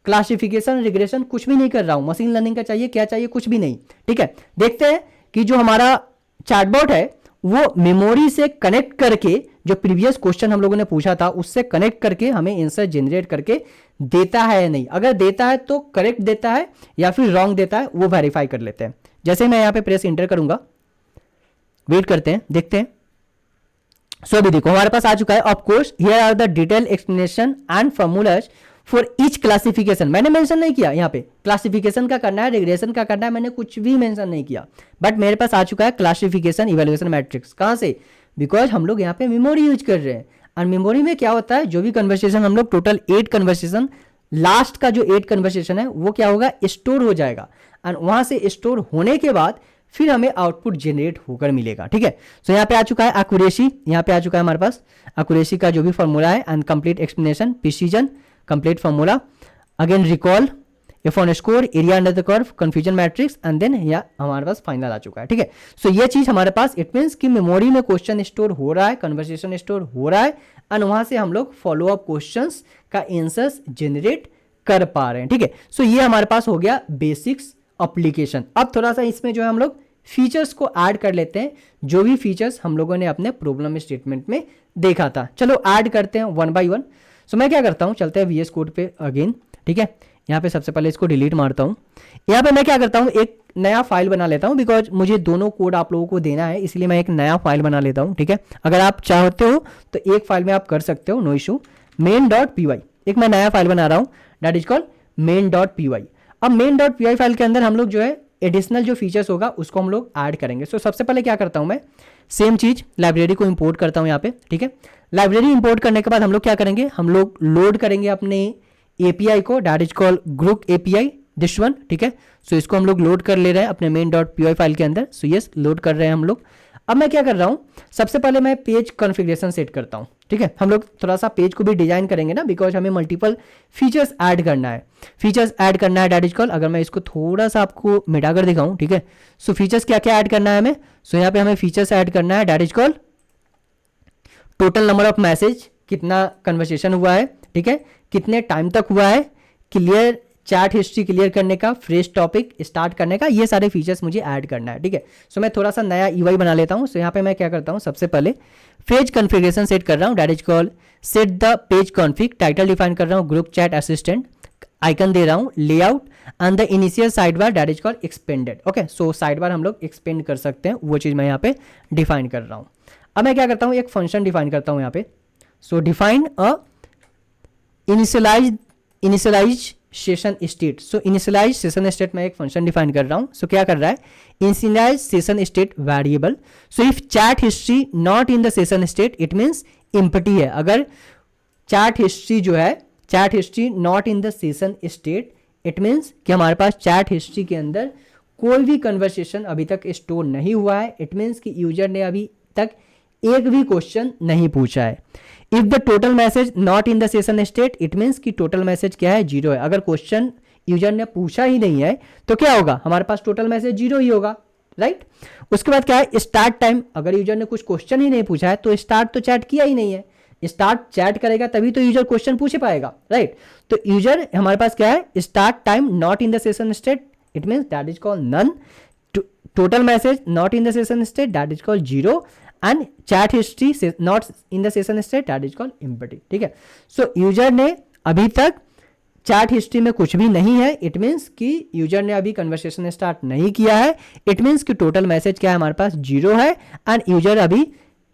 क्लासिफिकेशन, रिग्रेशन कुछ भी नहीं कर रहा हूं, मशीन लर्निंग का चाहिए, क्या चाहिए, कुछ भी नहीं, ठीक है। देखते हैं कि जो हमारा चैटबॉट है वो मेमोरी से कनेक्ट करके जो प्रीवियस क्वेश्चन हम लोगों ने पूछा था उससे कनेक्ट करके हमें आंसर जनरेट करके देता है या नहीं। अगर देता है तो करेक्ट देता है या फिर रॉन्ग देता है, वो वेरीफाई कर लेते हैं। जैसे मैं यहाँ पे प्रेस इंटर करूंगा, वेट करते हैं, देखते हैं। सो अभी देखो हमारे पास आ चुका है। Of course here are the detail explanation and formulas for each classification. मैंने मेंशन नहीं किया यहाँ पे क्लासिफिकेशन का करना है, रिग्रेशन का करना है, मैंने कुछ भी मेंशन नहीं किया। बट मेरे पास आ चुका है क्लासिफिकेशन इवैल्यूएशन मैट्रिक्स। कहाँ से? बिकॉज हम लोग यहाँ पे मेमोरी यूज कर रहे हैं। और मेमोरी में क्या होता है, जो भी कन्वर्सेशन हम लोग टोटल 8 कन्वर्सेशन, लास्ट का जो 8 कन्वर्सेशन है वो क्या होगा, स्टोर हो जाएगा। एंड वहां से स्टोर होने के बाद फिर हमें आउटपुट जनरेट होकर मिलेगा। ठीक है, सो यहाँ पे आ चुका है एक्यूरेसी, यहाँ पे आ चुका है हमारे पास एक्यूरेसी का जो भी फॉर्मूला है, and complete explanation, precision, complete formula, again recall, F one score, area under the curve, confusion matrix, and then यहाँ हमारे पास फाइनल आ चुका है। ठीक है, सो ये चीज हमारे पास, इट मीन्स कि मेमोरी में क्वेश्चन स्टोर हो रहा है, कन्वर्सेशन स्टोर हो रहा है, एंड वहां से हम लोग फॉलो अप क्वेश्चंस का आंसर्स जनरेट कर पा रहे हैं। ठीक है, सो ये हमारे पास हो गया बेसिक्स एप्लीकेशन। अब थोड़ा सा इसमें जो है हम लोग फीचर्स को ऐड कर लेते हैं, जो भी फीचर्स हम लोगों ने अपने प्रॉब्लम स्टेटमेंट में देखा था। चलो ऐड करते हैं वन बाय वन। सो मैं क्या करता हूं, चलते हैं वीएस कोड पे अगेन। ठीक है, यहाँ पे सबसे पहले इसको डिलीट मारता हूँ। यहाँ पे मैं क्या करता हूँ, एक नया फाइल बना लेता हूँ, बिकॉज मुझे दोनों कोड आप लोगों को देना है, इसलिए मैं एक नया फाइल बना लेता हूँ। ठीक है, अगर आप चाहते हो तो एक फाइल में आप कर सकते हो, नो इशू। main.py एक मैं नया फाइल बना रहा हूँ, दैट इज कॉल्ड main.py। अब main.py फाइल के अंदर हम लोग जो है एडिशनल जो फीचर्स होगा उसको हम लोग ऐड करेंगे। सो सबसे पहले क्या करता हूँ मैं, सेम चीज लाइब्रेरी को इंपोर्ट करता हूँ यहाँ पे। ठीक है, लाइब्रेरी इंपोर्ट करने के बाद हम लोग क्या करेंगे, हम लोग लोड करेंगे अपने एपीआई को, that is called group API, this one. ठीक है, सो इसको हम लोग लोड कर ले रहे हैं अपने main.py फाइल के अंदर। सो यस, लोड कर रहे हैं हम लोग। अब मैं क्या कर रहा हूँ, सबसे पहले मैं पेज कॉन्फ़िगरेशन सेट करता हूँ। ठीक है, हम लोग थोड़ा सा पेज को भी डिजाइन करेंगे ना, बिकॉज हमें मल्टीपल फीचर्स ऐड करना है, दैट इज कॉल्ड। अगर मैं इसको थोड़ा सा आपको मिटाकर दिखाऊं, ठीक है, सो फीचर्स क्या क्या ऐड करना है हमें। सो यहाँ पे हमें फीचर्स ऐड करना है, that is called total number of message, कितना कन्वर्सेशन हुआ है, ठीक है, कितने टाइम तक हुआ है, क्लियर चैट हिस्ट्री क्लियर करने का, फ्रेश टॉपिक स्टार्ट करने का, ये सारे फीचर्स मुझे ऐड करना है। ठीक है, सो मैं थोड़ा सा नया यूआई बना लेता हूँ। सो यहाँ पे मैं क्या करता हूँ, सबसे पहले पेज कॉन्फ़िगरेशन सेट कर रहा हूँ, that is called set the page config, title define कर रहा हूँ ग्रुप चैट असिस्टेंट, आइकन दे रहा हूँ layout, and the initial side bar that is called expanded. Okay, so side bar हम लोग एक्सपेंड कर सकते हैं, वो चीज़ मैं यहाँ पे डिफाइन कर रहा हूँ। अब मैं क्या करता हूँ, एक फंक्शन डिफाइन करता हूँ यहाँ पे। So define a initialise session state. So initialise session state में एक फंक्शन डिफाइन कर रहा हूँ। सो क्या कर रहा है, initialise session state variable. So if chat history not in the session state, it means empty है। अगर चैट हिस्ट्री जो है, chat history not in the session state, it means कि हमारे पास चैट हिस्ट्री के अंदर कोई भी कन्वर्सेशन अभी तक स्टोर नहीं हुआ है, इट मीन्स कि यूजर ने अभी तक एक भी क्वेश्चन नहीं पूछा है। If the total message not in the session state, it means कि टोटल मैसेज क्या है, जीरो है। अगर क्वेश्चन यूजर ने पूछा ही नहीं है तो क्या होगा, हमारे पास टोटल मैसेज जीरो ही होगा, राइट। उसके बाद क्या है, स्टार्ट टाइम। अगर यूजर ने कुछ क्वेश्चन ही नहीं पूछा है तो स्टार्ट तो चैट किया ही नहीं है, स्टार्ट चैट करेगा तभी तो यूजर क्वेश्चन पूछ पाएगा, राइट। तो यूजर हमारे पास क्या है, start time not in the session state, it means that is called none. Total message not in the session state, that is called zero, and chat history not in the session state, that is called empty. ठीक है, सो user ने अभी तक chat history में कुछ भी नहीं है, इट मीन्स कि यूजर ने अभी कन्वर्सेशन स्टार्ट नहीं किया है, इट मीन्स कि टोटल मैसेज क्या है, हमारे पास जीरो है, एंड यूजर अभी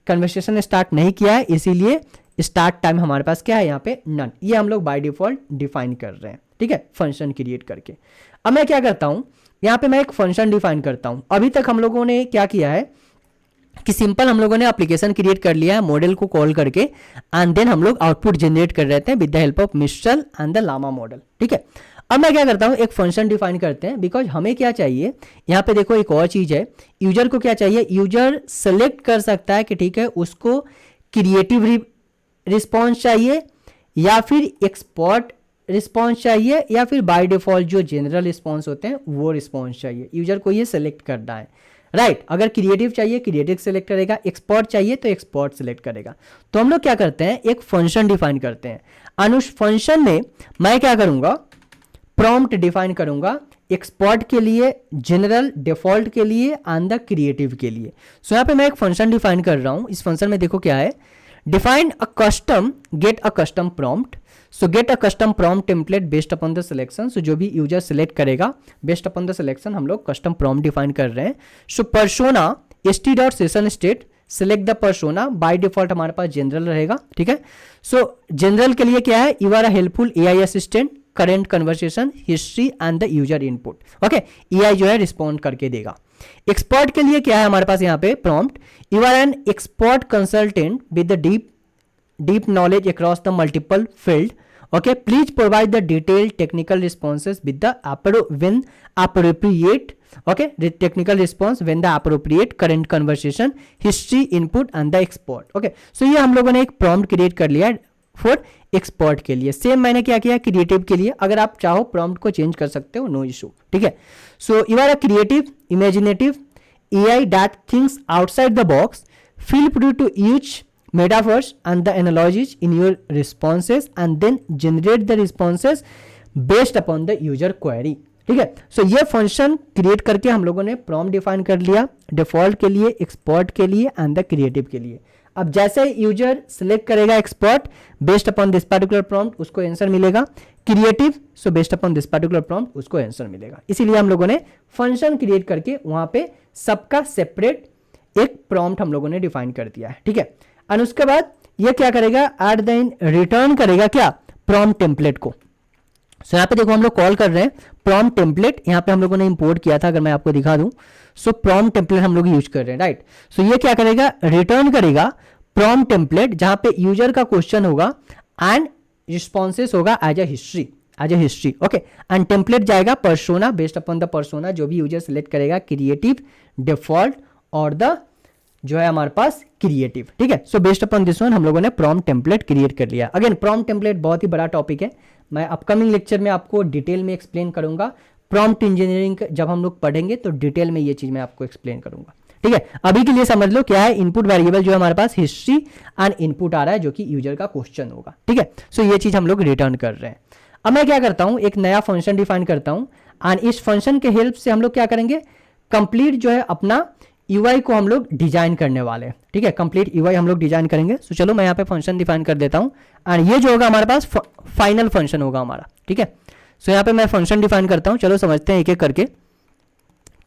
कन्वर्सेशन स्टार्ट नहीं किया है, इसीलिए स्टार्ट टाइम हमारे पास क्या है यहाँ पे, नन। ये हम लोग बाय डिफॉल्ट डिफाइन कर रहे हैं, ठीक है, फंक्शन क्रिएट करके। अब मैं क्या करता हूँ, यहाँ पे मैं एक फंक्शन डिफाइन करता हूँ। अभी तक हम लोगों ने क्या किया है कि सिंपल हम लोगों ने एप्लीकेशन क्रिएट कर लिया है मॉडल को कॉल करके, एंड देन हम लोग आउटपुट जनरेट कर रहे थे with the help of Mistral and the Llama model, ठीक है। अब मैं क्या करता हूँ, एक फंक्शन डिफाइन करते हैं, बिकॉज हमें क्या चाहिए यहाँ पे, देखो एक और चीज है, यूजर को क्या चाहिए, यूजर सेलेक्ट कर सकता है कि ठीक है उसको क्रिएटिव रिस्पॉन्स चाहिए या फिर एक्सपर्ट रिस्पॉन्स चाहिए या फिर बाय डिफॉल्ट जो जनरल रिस्पॉन्स होते हैं वो रिस्पॉन्स चाहिए। यूजर को ये सेलेक्ट करना है, राइट। अगर क्रिएटिव चाहिए क्रिएटिव सेलेक्ट करेगा, एक्सपर्ट चाहिए तो एक्सपर्ट सेलेक्ट करेगा। तो हम लोग क्या करते हैं, एक फंक्शन डिफाइन करते हैं। उस फंक्शन में मैं क्या करूंगा, प्रॉम्प्ट डिफाइन करूंगा, एक्सपर्ट के लिए, जनरल, डिफॉल्ट के एंड द क्रिएटिव के लिए। सो यहाँ पे मैं एक फंक्शन डिफाइन कर रहा हूँ। इस फंक्शन में देखो क्या है, define a custom, get a custom prompt. So get a custom prompt template based upon the selection. So जो भी यूजर सिलेक्ट करेगा बेस्ड अपॉन द सिलेक्शन हम लोग कस्टम प्रॉम्प्ट डिफाइन कर रहे हैं। So persona st.session_state select the persona, by default हमारे पास जनरल रहेगा, ठीक है। सो जनरल के लिए क्या है, you are a helpful AI assistant, current conversation history and the user input. Okay, AI जो है रिस्पॉन्ड करके देगा। एक्सपर्ट के लिए क्या है हमारे पास यहाँ पे prompt, you are an expert consultant with the deep knowledge across the multiple field. Okay, please provide the detailed technical responses with the when appropriate. Okay, the technical response when the appropriate, current conversation history input and the export. Okay, so ये हम लोगों ने एक prompt create कर लिया for expert के लिए। Same मैंने क्या किया क्रिएटिव के लिए, अगर आप चाहो प्रॉम्प्ट को चेंज कर सकते हो, नो इशू, ठीक है। So you are a creative imaginative AI that thinks outside the box, feel free to use metaphors and the analogies in your responses and then generate the responses based upon the user query, ठीक है। So ये function create करके हम लोगों ने prompt define कर लिया default के लिए, एक्सपर्ट के लिए एंड द क्रिएटिव के लिए। अब जैसे यूजर सिलेक्ट करेगा expert based upon this particular prompt उसको आंसर मिलेगा, creative so based upon this particular prompt उसको आंसर मिलेगा। इसीलिए हम लोगों ने फंक्शन क्रिएट करके वहां पे सबका सेपरेट एक प्रॉम्प्ट हम लोगों ने डिफाइन कर दिया है, ठीक है। और उसके बाद ये क्या करेगा, एट द एंड रिटर्न करेगा क्या, प्रॉम्प्ट टेम्पलेट को। सो यहाँ पे देखो हम लोग कॉल कर रहे हैं प्रॉम्प्ट टेम्पलेट, यहाँ पे हम लोगों ने इंपोर्ट किया था, अगर मैं आपको दिखा दूं। सो प्रॉम्प्ट टेम्पलेट हम लोग यूज कर रहे हैं, राइट। सो ये क्या करेगा, रिटर्न करेगा प्रॉम्प्ट टेम्पलेट जहां पे यूजर का क्वेश्चन होगा एंड रिस्पॉन्सेस होगा as a history, okay. And template जाएगा persona based upon the persona, जो भी यूजर सिलेक्ट करेगा, क्रिएटिव, डिफॉल्ट और द जो है हमारे पास क्रिएटिव, ठीक है। So based upon this one हम लोगों ने प्रॉम्प्ट टेम्पलेट क्रिएट कर लिया। अगेन प्रॉम्प्ट टेम्पलेट बहुत ही बड़ा टॉपिक है, मैं अपकमिंग लेक्चर में आपको डिटेल में एक्सप्लेन करूंगा। प्रॉम्प्ट इंजीनियरिंग जब हम लोग पढ़ेंगे तो डिटेल में ये चीज मैं आपको एक्सप्लेन करूंगा, ठीक है। अभी के लिए समझ लो क्या है, इनपुट वेरिएबल जो है हमारे पास हिस्ट्री एंड इनपुट आ रहा है जो कि यूजर का क्वेश्चन होगा, ठीक है। सो ये चीज हम लोग रिटर्न कर रहे हैं। अब मैं क्या करता हूं, एक नया फंक्शन डिफाइन करता हूं एंड इस फंक्शन के हेल्प से हम लोग क्या करेंगे, कंप्लीट जो है अपना यूआई को हम लोग डिजाइन करने वाले हैं, ठीक है। कंप्लीट यूआई हम लोग डिजाइन करेंगे। सो चलो मैं यहाँ पे फंक्शन डिफाइन कर देता हूँ एंड ये जो होगा हमारे पास फाइनल फंक्शन होगा हमारा, ठीक है। सो यहाँ पे मैं फंक्शन डिफाइन करता हूँ, चलो समझते हैं एक एक करके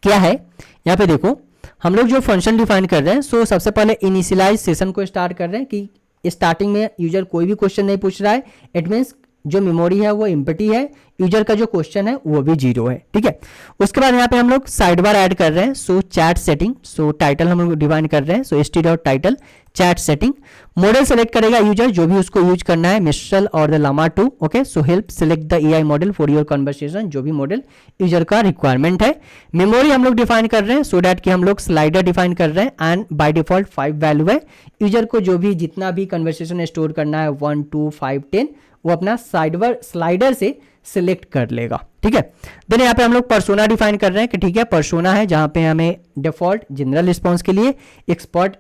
क्या है। यहाँ पे देखो हम लोग जो फंक्शन डिफाइन कर रहे हैं, सो सबसे पहले इनिशियलाइज सेशन को स्टार्ट कर रहे हैं कि स्टार्टिंग में यूजर कोई भी क्वेश्चन नहीं पूछ रहा है, इट मीन्स जो मेमोरी है वो एम्प्टी है, यूजर का जो क्वेश्चन है वो भी 0 है, ठीक है। उसके बाद यहाँ पे हम लोग साइड बार ऐड कर रहे हैं, so chat setting, so title हम लोग डिफाइन कर रहे हैं, so st.title chat setting. Model select करेगा यूजर जो भी उसको यूज करना है, मिस्ट्रल और the Llama 2, okay. So help select the AI model for your conversation, जो भी मॉडल यूजर का रिक्वायरमेंट है। मेमोरी हम लोग डिफाइन कर रहे हैं सो दैट कि हम लोग स्लाइडर डिफाइन कर रहे हैं एंड बाय डिफॉल्ट 5 वैल्यू है, यूजर को जो भी जितना भी कन्वर्सेशन स्टोर करना है 1 2 5 10 वो अपना स्लाइडर से सिलेक्ट कर लेगा, ठीक है। देन यहाँ पे हम लोग पर्सोना डिफाइन कर रहे हैं कि ठीक है पर्सोना है जहां पे हमें डिफॉल्ट जनरल रिस्पॉन्स के लिए एक्सपर्ट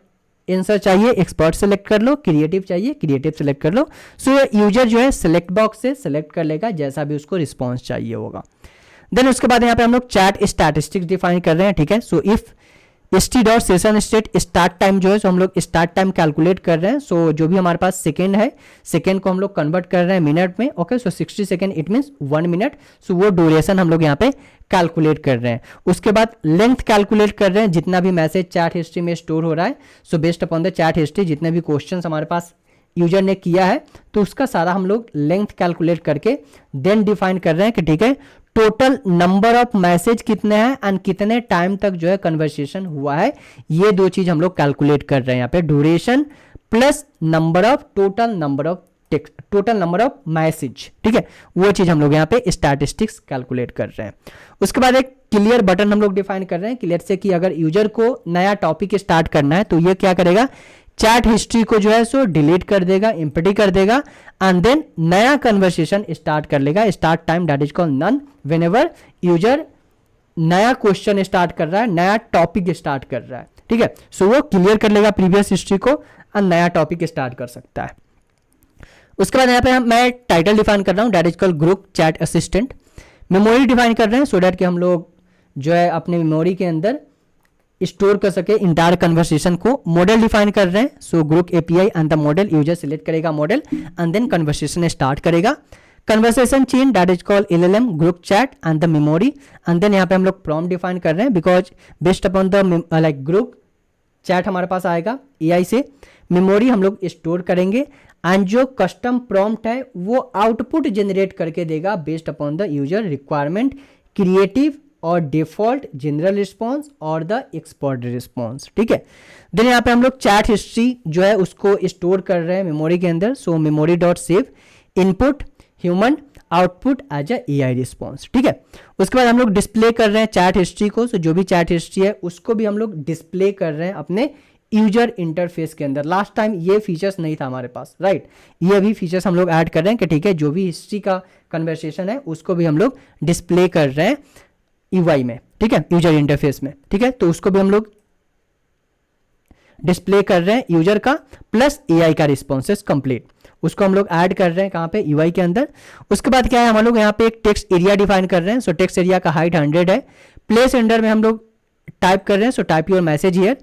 आंसर चाहिए, एक्सपर्ट सेलेक्ट कर लो, क्रिएटिव चाहिए, क्रिएटिव सेलेक्ट कर लो। सो यूजर जो है सिलेक्ट बॉक्स से सिलेक्ट कर लेगा जैसा भी उसको रिस्पॉन्स चाहिए होगा। देन उसके बाद यहाँ पे हम लोग चैट स्टैटिस्टिक्स डिफाइन कर रहे हैं, ठीक है। So if st.session_state start time जो है सो हम लोग स्टार्ट टाइम कैलकुलेट कर रहे हैं, सो जो भी हमारे पास सेकेंड है, सेकेंड को हम लोग कन्वर्ट कर रहे हैं मिनट में, okay. So 60 second it means 1 minute, so वो ड्यूरेशन हम लोग यहाँ पे कैलकुलेट कर रहे हैं। उसके बाद लेंथ कैलकुलेट कर रहे हैं, जितना भी मैसेज चैट हिस्ट्री में स्टोर हो रहा है, so based upon the chat history जितने भी क्वेश्चन हमारे पास यूजर ने किया है तो उसका सारा हम लोग लेंथ कैलकुलेट करके देन डिफाइन कर रहे हैं कि ठीक है टोटल नंबर ऑफ मैसेज कितने हैं एंड कितने टाइम तक जो है कन्वर्सेशन हुआ है, ये दो चीज हम लोग कैलकुलेट कर रहे हैं यहाँ पे, duration plus number of total number of message, ठीक है। वो चीज हम लोग यहाँ पे स्टैटिस्टिक्स कैलकुलेट कर रहे हैं। उसके बाद एक क्लियर बटन हम लोग डिफाइन कर रहे हैं, क्लियर से कि अगर यूजर को नया टॉपिक स्टार्ट करना है तो ये क्या करेगा, चैट हिस्ट्री को जो है सो डिलीट कर देगा, एम्प्टी कर देगा एंड देन नया कन्वर्सेशन स्टार्ट कर लेगा। Start time that is called none whenever user नया क्वेश्चन स्टार्ट कर रहा है, नया टॉपिक स्टार्ट कर रहा है, ठीक है। सो वो क्लियर कर लेगा प्रीवियस हिस्ट्री को और नया टॉपिक स्टार्ट कर सकता है। उसके बाद यहाँ पे मैं टाइटल डिफाइन कर रहा हूँ that is called group chat assistant. Memory define कर रहे हैं सो डैट कि हम लोग जो है अपने मेमोरी के अंदर स्टोर कर सके इंटायर कन्वर्सेशन को। मॉडल डिफाइन कर रहे हैं so group API and the model, user select करेगा model and then conversation start करेगा। Conversation chain that is called LLM, group chat and the memory and then यहाँ पे हम लोग प्रॉम्प्ट डिफाइन कर रहे हैं because based upon the like group chat हमारे पास आएगा एआई से, मेमोरी हम लोग स्टोर करेंगे एंड जो कस्टम प्रॉम्प्ट है वो आउटपुट जनरेट करके देगा based upon the user requirement, creative और डिफॉल्ट, जनरल रिस्पॉन्स और द एक्सपर्ट रिस्पॉन्स। ठीक है, देन यहाँ पे हम लोग चैट हिस्ट्री जो है उसको स्टोर कर रहे हैं मेमोरी के अंदर। So memory dot save input human output as a AI response. ठीक है, उसके बाद हम लोग डिस्प्ले कर रहे हैं चैट हिस्ट्री को। सो जो भी चैट हिस्ट्री है उसको भी हम लोग डिस्प्ले कर रहे हैं अपने यूजर इंटरफेस के अंदर। लास्ट टाइम ये फीचर्स नहीं था हमारे पास, राइट। ये अभी फीचर्स हम लोग ऐड कर रहे हैं कि ठीक है जो भी हिस्ट्री का कन्वर्सेशन है उसको भी हम लोग डिस्प्ले कर रहे हैं यूआई में। ठीक है, यूजर इंटरफेस में। ठीक है, तो उसको भी हम लोग डिस्प्ले कर रहे हैं यूजर का प्लस एआई का रिस्पॉन्सेस कंप्लीट, उसको हम लोग ऐड कर रहे हैं कहाँ पे, यूआई के अंदर। उसके बाद क्या है, हम लोग यहाँ पे एक टेक्स्ट एरिया डिफाइन कर रहे हैं। सो टेक्स्ट एरिया का हाइट 100 है। प्लेस एंडर में हम लोग टाइप कर रहे हैं, so type your message here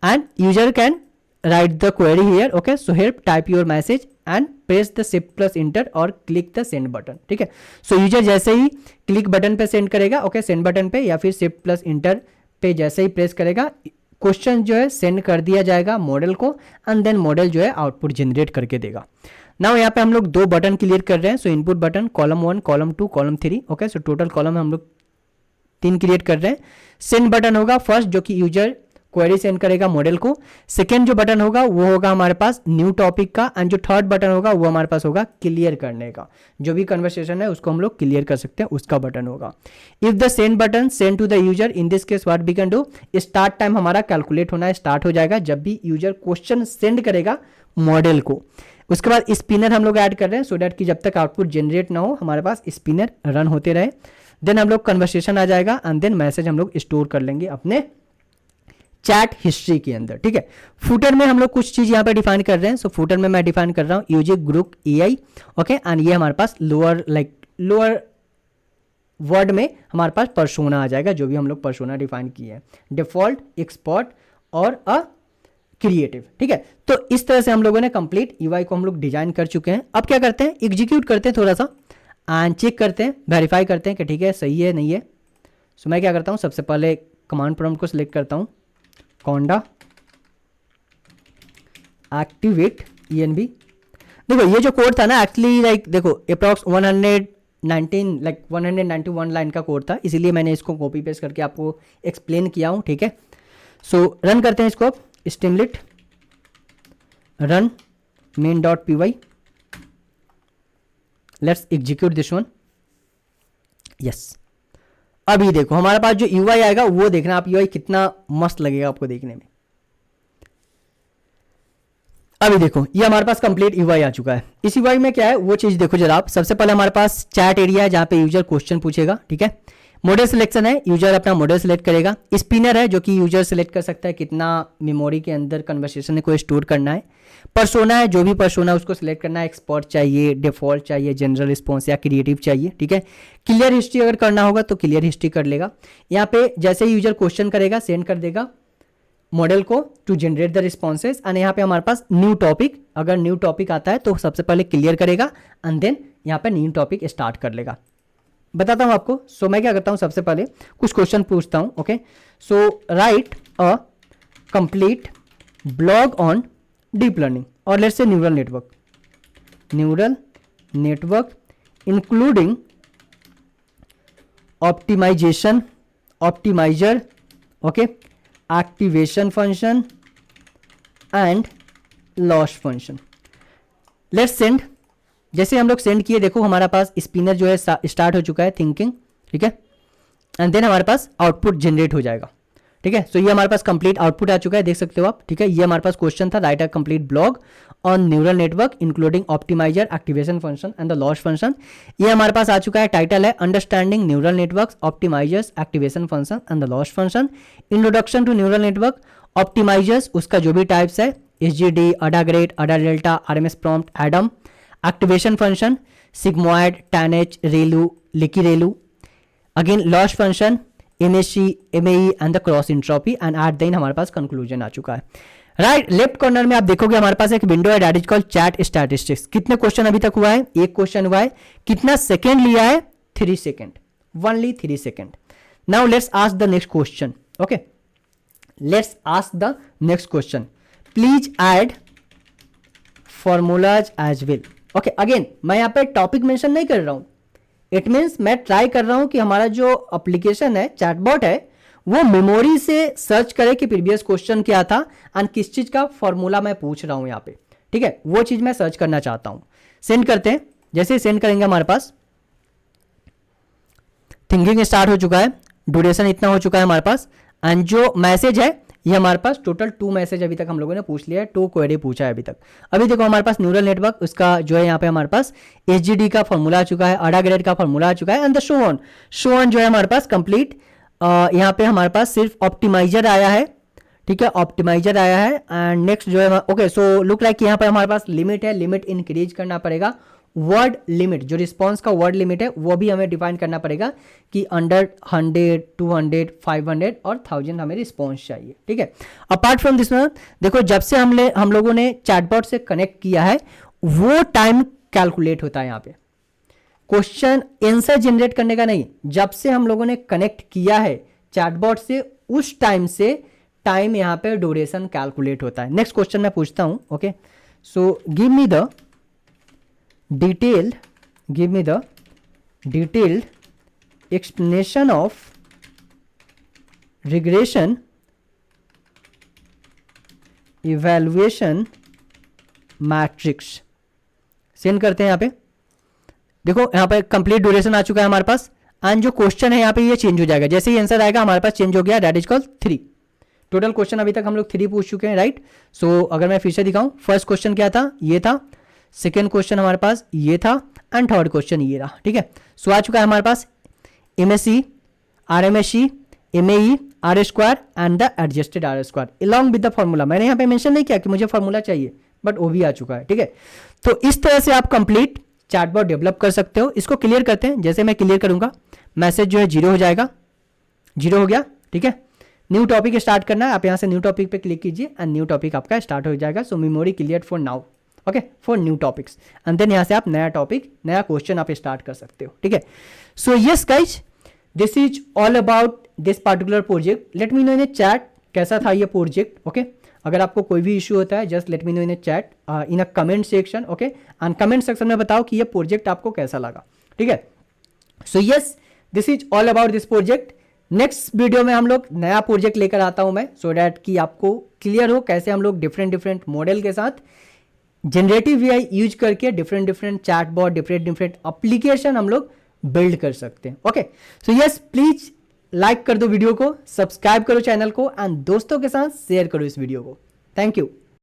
and user can write the query here. Okay, so here type your message and press the shift plus inter और क्लिक द सेंड बटन। ठीक है, सो user जैसे ही क्लिक बटन पे send करेगा, okay send button पे या फिर shift plus inter पे जैसे ही प्रेस करेगा, क्वेश्चन जो है सेंड कर दिया जाएगा मॉडल को एंड देन मॉडल जो है आउटपुट जनरेट करके देगा। नाउ यहाँ पे हम लोग 2 बटन क्लियर कर रहे हैं। सो input button column 1, column 2, column 3। Okay, so total column हम लोग 3 क्रिएट कर रहे हैं। सेंड बटन होगा फर्स्ट जो कि यूजर क्वेरी सेंड करेगा मॉडल को। सेकेंड जो बटन होगा वो होगा हमारे पास न्यू टॉपिक का एंड जो थर्ड बटन होगा वो हमारे पास होगा क्लियर करने का, जो भी कन्वर्सेशन है उसको हम लोग क्लियर कर सकते हैं उसका बटन होगा। If the send button send to the user, in this case what we can do, start time हमारा कैलकुलेट होना स्टार्ट हो जाएगा जब भी यूजर क्वेश्चन सेंड करेगा मॉडल को। उसके बाद स्पिनर हम लोग ऐड कर रहे हैं सो डैट कि जब तक आउटपुट जनरेट ना हो हमारे पास स्पिनर रन होते रहे। देन हम लोग कन्वर्सेशन आ जाएगा एंड देन मैसेज हम लोग स्टोर कर लेंगे अपने चैट हिस्ट्री के अंदर। ठीक है, फुटर में हम लोग कुछ चीज यहाँ पे डिफाइन कर रहे हैं। सो फुटर में मैं डिफाइन कर रहा हूँ user group AI. Okay, and ये हमारे पास लोअर वर्ड में हमारे पास पर्सोना आ जाएगा, जो भी हम लोग पर्सोना डिफाइन किए हैं, डिफॉल्ट, एक्सपर्ट और अ क्रिएटिव। ठीक है, तो इस तरह से हम लोगों ने कंप्लीट यूआई को हम लोग डिजाइन कर चुके हैं। अब क्या करते हैं, एग्जीक्यूट करते हैं थोड़ा सा एंड चेक करते हैं, वेरीफाई करते हैं कि ठीक है सही है नहीं है। सो मैं क्या करता हूँ, सबसे पहले कमांड प्रॉम्प्ट को सिलेक्ट करता हूँ, कॉन्डा एक्टिवेट ENB। देखो ये जो कोड था ना एक्चुअली देखो अप्रॉक्स 191 लाइन का कोड था, इसीलिए मैंने इसको कॉपी पेस्ट करके आपको एक्सप्लेन किया हूँ। ठीक है, सो रन करते हैं इसको, streamlit run main.py, let's execute this one. Yes, अभी देखो हमारे पास जो यूआई आएगा वो देखना आप, यूआई कितना मस्त लगेगा आपको देखने में। अभी देखो ये हमारे पास कंप्लीट यूआई आ चुका है। इस यूआई में क्या है वो चीज देखो जरा आप। सबसे पहले हमारे पास चैट एरिया है जहां पे यूजर क्वेश्चन पूछेगा। ठीक है, मॉडल सिलेक्शन है, यूजर अपना मॉडल सिलेक्ट करेगा। स्पिनर है जो कि यूजर सिलेक्ट कर सकता है कितना मेमोरी के अंदर कन्वर्सेशन को स्टोर करना है। पर्सोना है, जो भी पर्सोना है उसको सिलेक्ट करना है, एक्सपर्ट चाहिए, डिफॉल्ट चाहिए, जनरल रिस्पॉन्स या क्रिएटिव चाहिए। ठीक है, क्लियर हिस्ट्री अगर करना होगा तो क्लियर हिस्ट्री कर लेगा। यहाँ पे जैसे ही यूजर क्वेश्चन करेगा सेंड कर देगा मॉडल को to generate the responses and यहाँ पे हमारे पास न्यू टॉपिक, अगर न्यू टॉपिक आता है तो सबसे पहले क्लियर करेगा एंड देन यहाँ पे न्यू टॉपिक स्टार्ट कर लेगा। बताता हूँ आपको। सो मैं क्या करता हूँ, सबसे पहले कुछ क्वेश्चन पूछता हूँ। Okay, so write a complete blog on deep learning और let's say neural network including optimization, optimizer, okay, activation function and loss function. Let's send. जैसे हम लोग सेंड किए देखो हमारा पास स्पिनर जो है स्टार्ट हो चुका है थिंकिंग। ठीक है, एंड देन हमारे पास आउटपुट जनरेट हो जाएगा। ठीक है, सो ये हमारे पास कंप्लीट आउटपुट आ चुका है, देख सकते हो आप। ठीक है, ये हमारे पास क्वेश्चन था, write a complete blog on neural network including optimizer, activation function and the loss function. ये हमारे पास आ चुका है, टाइटल है understanding neural networks, optimizers, activation function and the loss function. Introduction to neural network, optimizers उसका जो भी टाइप्स है, SGD, adagrad, adadelta, RMS prompt, Adam. Activation function sigmoid, tanh, relu, leaky relu. Again loss function, MSC, MAE and the cross entropy, and at the end हमारे पास conclusion आ चुका है। Right, left corner में आप देखोगे हमारे पास एक window है that is called chat statistics. कितने क्वेश्चन अभी तक हुआ है? एक क्वेश्चन हुआ है। कितना सेकेंड लिया है? 3 second, only 3 second. Now let's ask the next question. Okay, let's ask the next question. Please add formulas as well. Okay, again मैं यहाँ पे टॉपिक मेंशन नहीं कर रहा हूं। इट मीन्स मैं ट्राई कर रहा हूं कि हमारा जो एप्लीकेशन है, चैटबॉट है, वो मेमोरी से सर्च करे कि प्रीवियस क्वेश्चन क्या था एंड किस चीज का फॉर्मूला मैं पूछ रहा हूं यहाँ पे। ठीक है, वो चीज मैं सर्च करना चाहता हूं। सेंड करते हैं। जैसे ही सेंड करेंगे हमारे पास थिंकिंग स्टार्ट हो चुका है, ड्यूरेशन इतना हो चुका है हमारे पास, एंड जो मैसेज है ये हमारे पास टोटल 2 मैसेज अभी तक हम लोगों ने पूछ लिया है, 2 क्वेरी पूछा है अभी तक। अभी देखो हमारे पास न्यूरल नेटवर्क, उसका जो है यहाँ पे हमारे पास HGD का फॉर्मूला आ चुका है, अडा ग्रेड का फॉर्मूला आ चुका है, एंड द शो ऑन जो है हमारे पास कंप्लीट। यहाँ पे हमारे पास सिर्फ ऑप्टिमाइजर आया है। ठीक है, ऑप्टिमाइजर आया है, एंड नेक्स्ट जो है ओके, सो लुक लाइक यहाँ पे हमारे पास लिमिट है, लिमिट इंक्रीज करना पड़ेगा। वर्ड लिमिट, जो रिस्पॉन्स का वर्ड लिमिट है वो भी हमें डिफाइन करना पड़ेगा कि अंडर 100, 200, 500 और 1000 हमें रिस्पॉन्स चाहिए। ठीक है, अपार्ट फ्रॉम दिस देखो जब से हम लोगों ने चैटबॉट से कनेक्ट किया है वो टाइम कैलकुलेट होता है यहाँ पे। क्वेश्चन आंसर जनरेट करने का नहीं, जब से हम लोगों ने कनेक्ट किया है चैटबॉट से उस टाइम से टाइम यहाँ पे ड्यूरेशन कैलकुलेट होता है। नेक्स्ट क्वेश्चन मैं पूछता हूं। Okay, so give me the detailed explanation of regression evaluation matrix। Send करते हैं। यहाँ पे देखो यहाँ पे कंप्लीट ड्यूरेशन आ चुका है हमारे पास, एंड जो क्वेश्चन है यहाँ पे ये चेंज हो जाएगा। जैसे ही आंसर आएगा हमारे पास चेंज हो गया, that is called 3। Total question अभी तक हम लोग 3 पूछ चुके हैं। राइट, सो अगर मैं फिर से दिखाऊं, फर्स्ट क्वेश्चन क्या था? ये था। सेकेंड क्वेश्चन हमारे पास ये था, एंड थर्ड क्वेश्चन ये रहा। ठीक है, सो आ चुका है हमारे पास MSc, RMSc, MAE, R square and the adjusted R square along with the formula. मैंने यहाँ पे मेंशन नहीं किया कि मुझे फॉर्मूला चाहिए, बट वो भी आ चुका है। ठीक है, तो इस तरह से आप कंप्लीट चैटबॉट डेवलप कर सकते हो। इसको क्लियर करते हैं। जैसे मैं क्लियर करूंगा मैसेज जो है 0 हो जाएगा, 0 हो गया। ठीक है, न्यू टॉपिक स्टार्ट करना है, आप यहाँ से न्यू टॉपिक पे क्लिक कीजिए एंड न्यू टॉपिक आपका स्टार्ट हो जाएगा। So memory clear for now, okay, for new topics, and then यहाँ से आप नया टॉपिक, नया क्वेश्चन आप स्टार्ट कर सकते हो। ठीक है, so yes guys, this is all about this particular project. Let me know in chat कैसा था ये प्रोजेक्ट। ओके, अगर आपको कोई भी इश्यू होता है just let me know in chat, in a comment section. Okay, and comment section में बताओ कि ये प्रोजेक्ट आपको कैसा लगा। ठीक है, so yes, this is all about this project. Next video में हम लोग नया प्रोजेक्ट लेकर आता हूं मैं, सो डैट कि आपको क्लियर हो कैसे हम लोग डिफरेंट मॉडल के साथ जनरेटिव AI यूज करके डिफरेंट चैटबॉट, डिफरेंट एप्लीकेशन हम लोग बिल्ड कर सकते हैं। Okay, so yes, please like कर दो वीडियो को, सब्सक्राइब करो चैनल को, एंड दोस्तों के साथ शेयर करो इस वीडियो को। Thank you.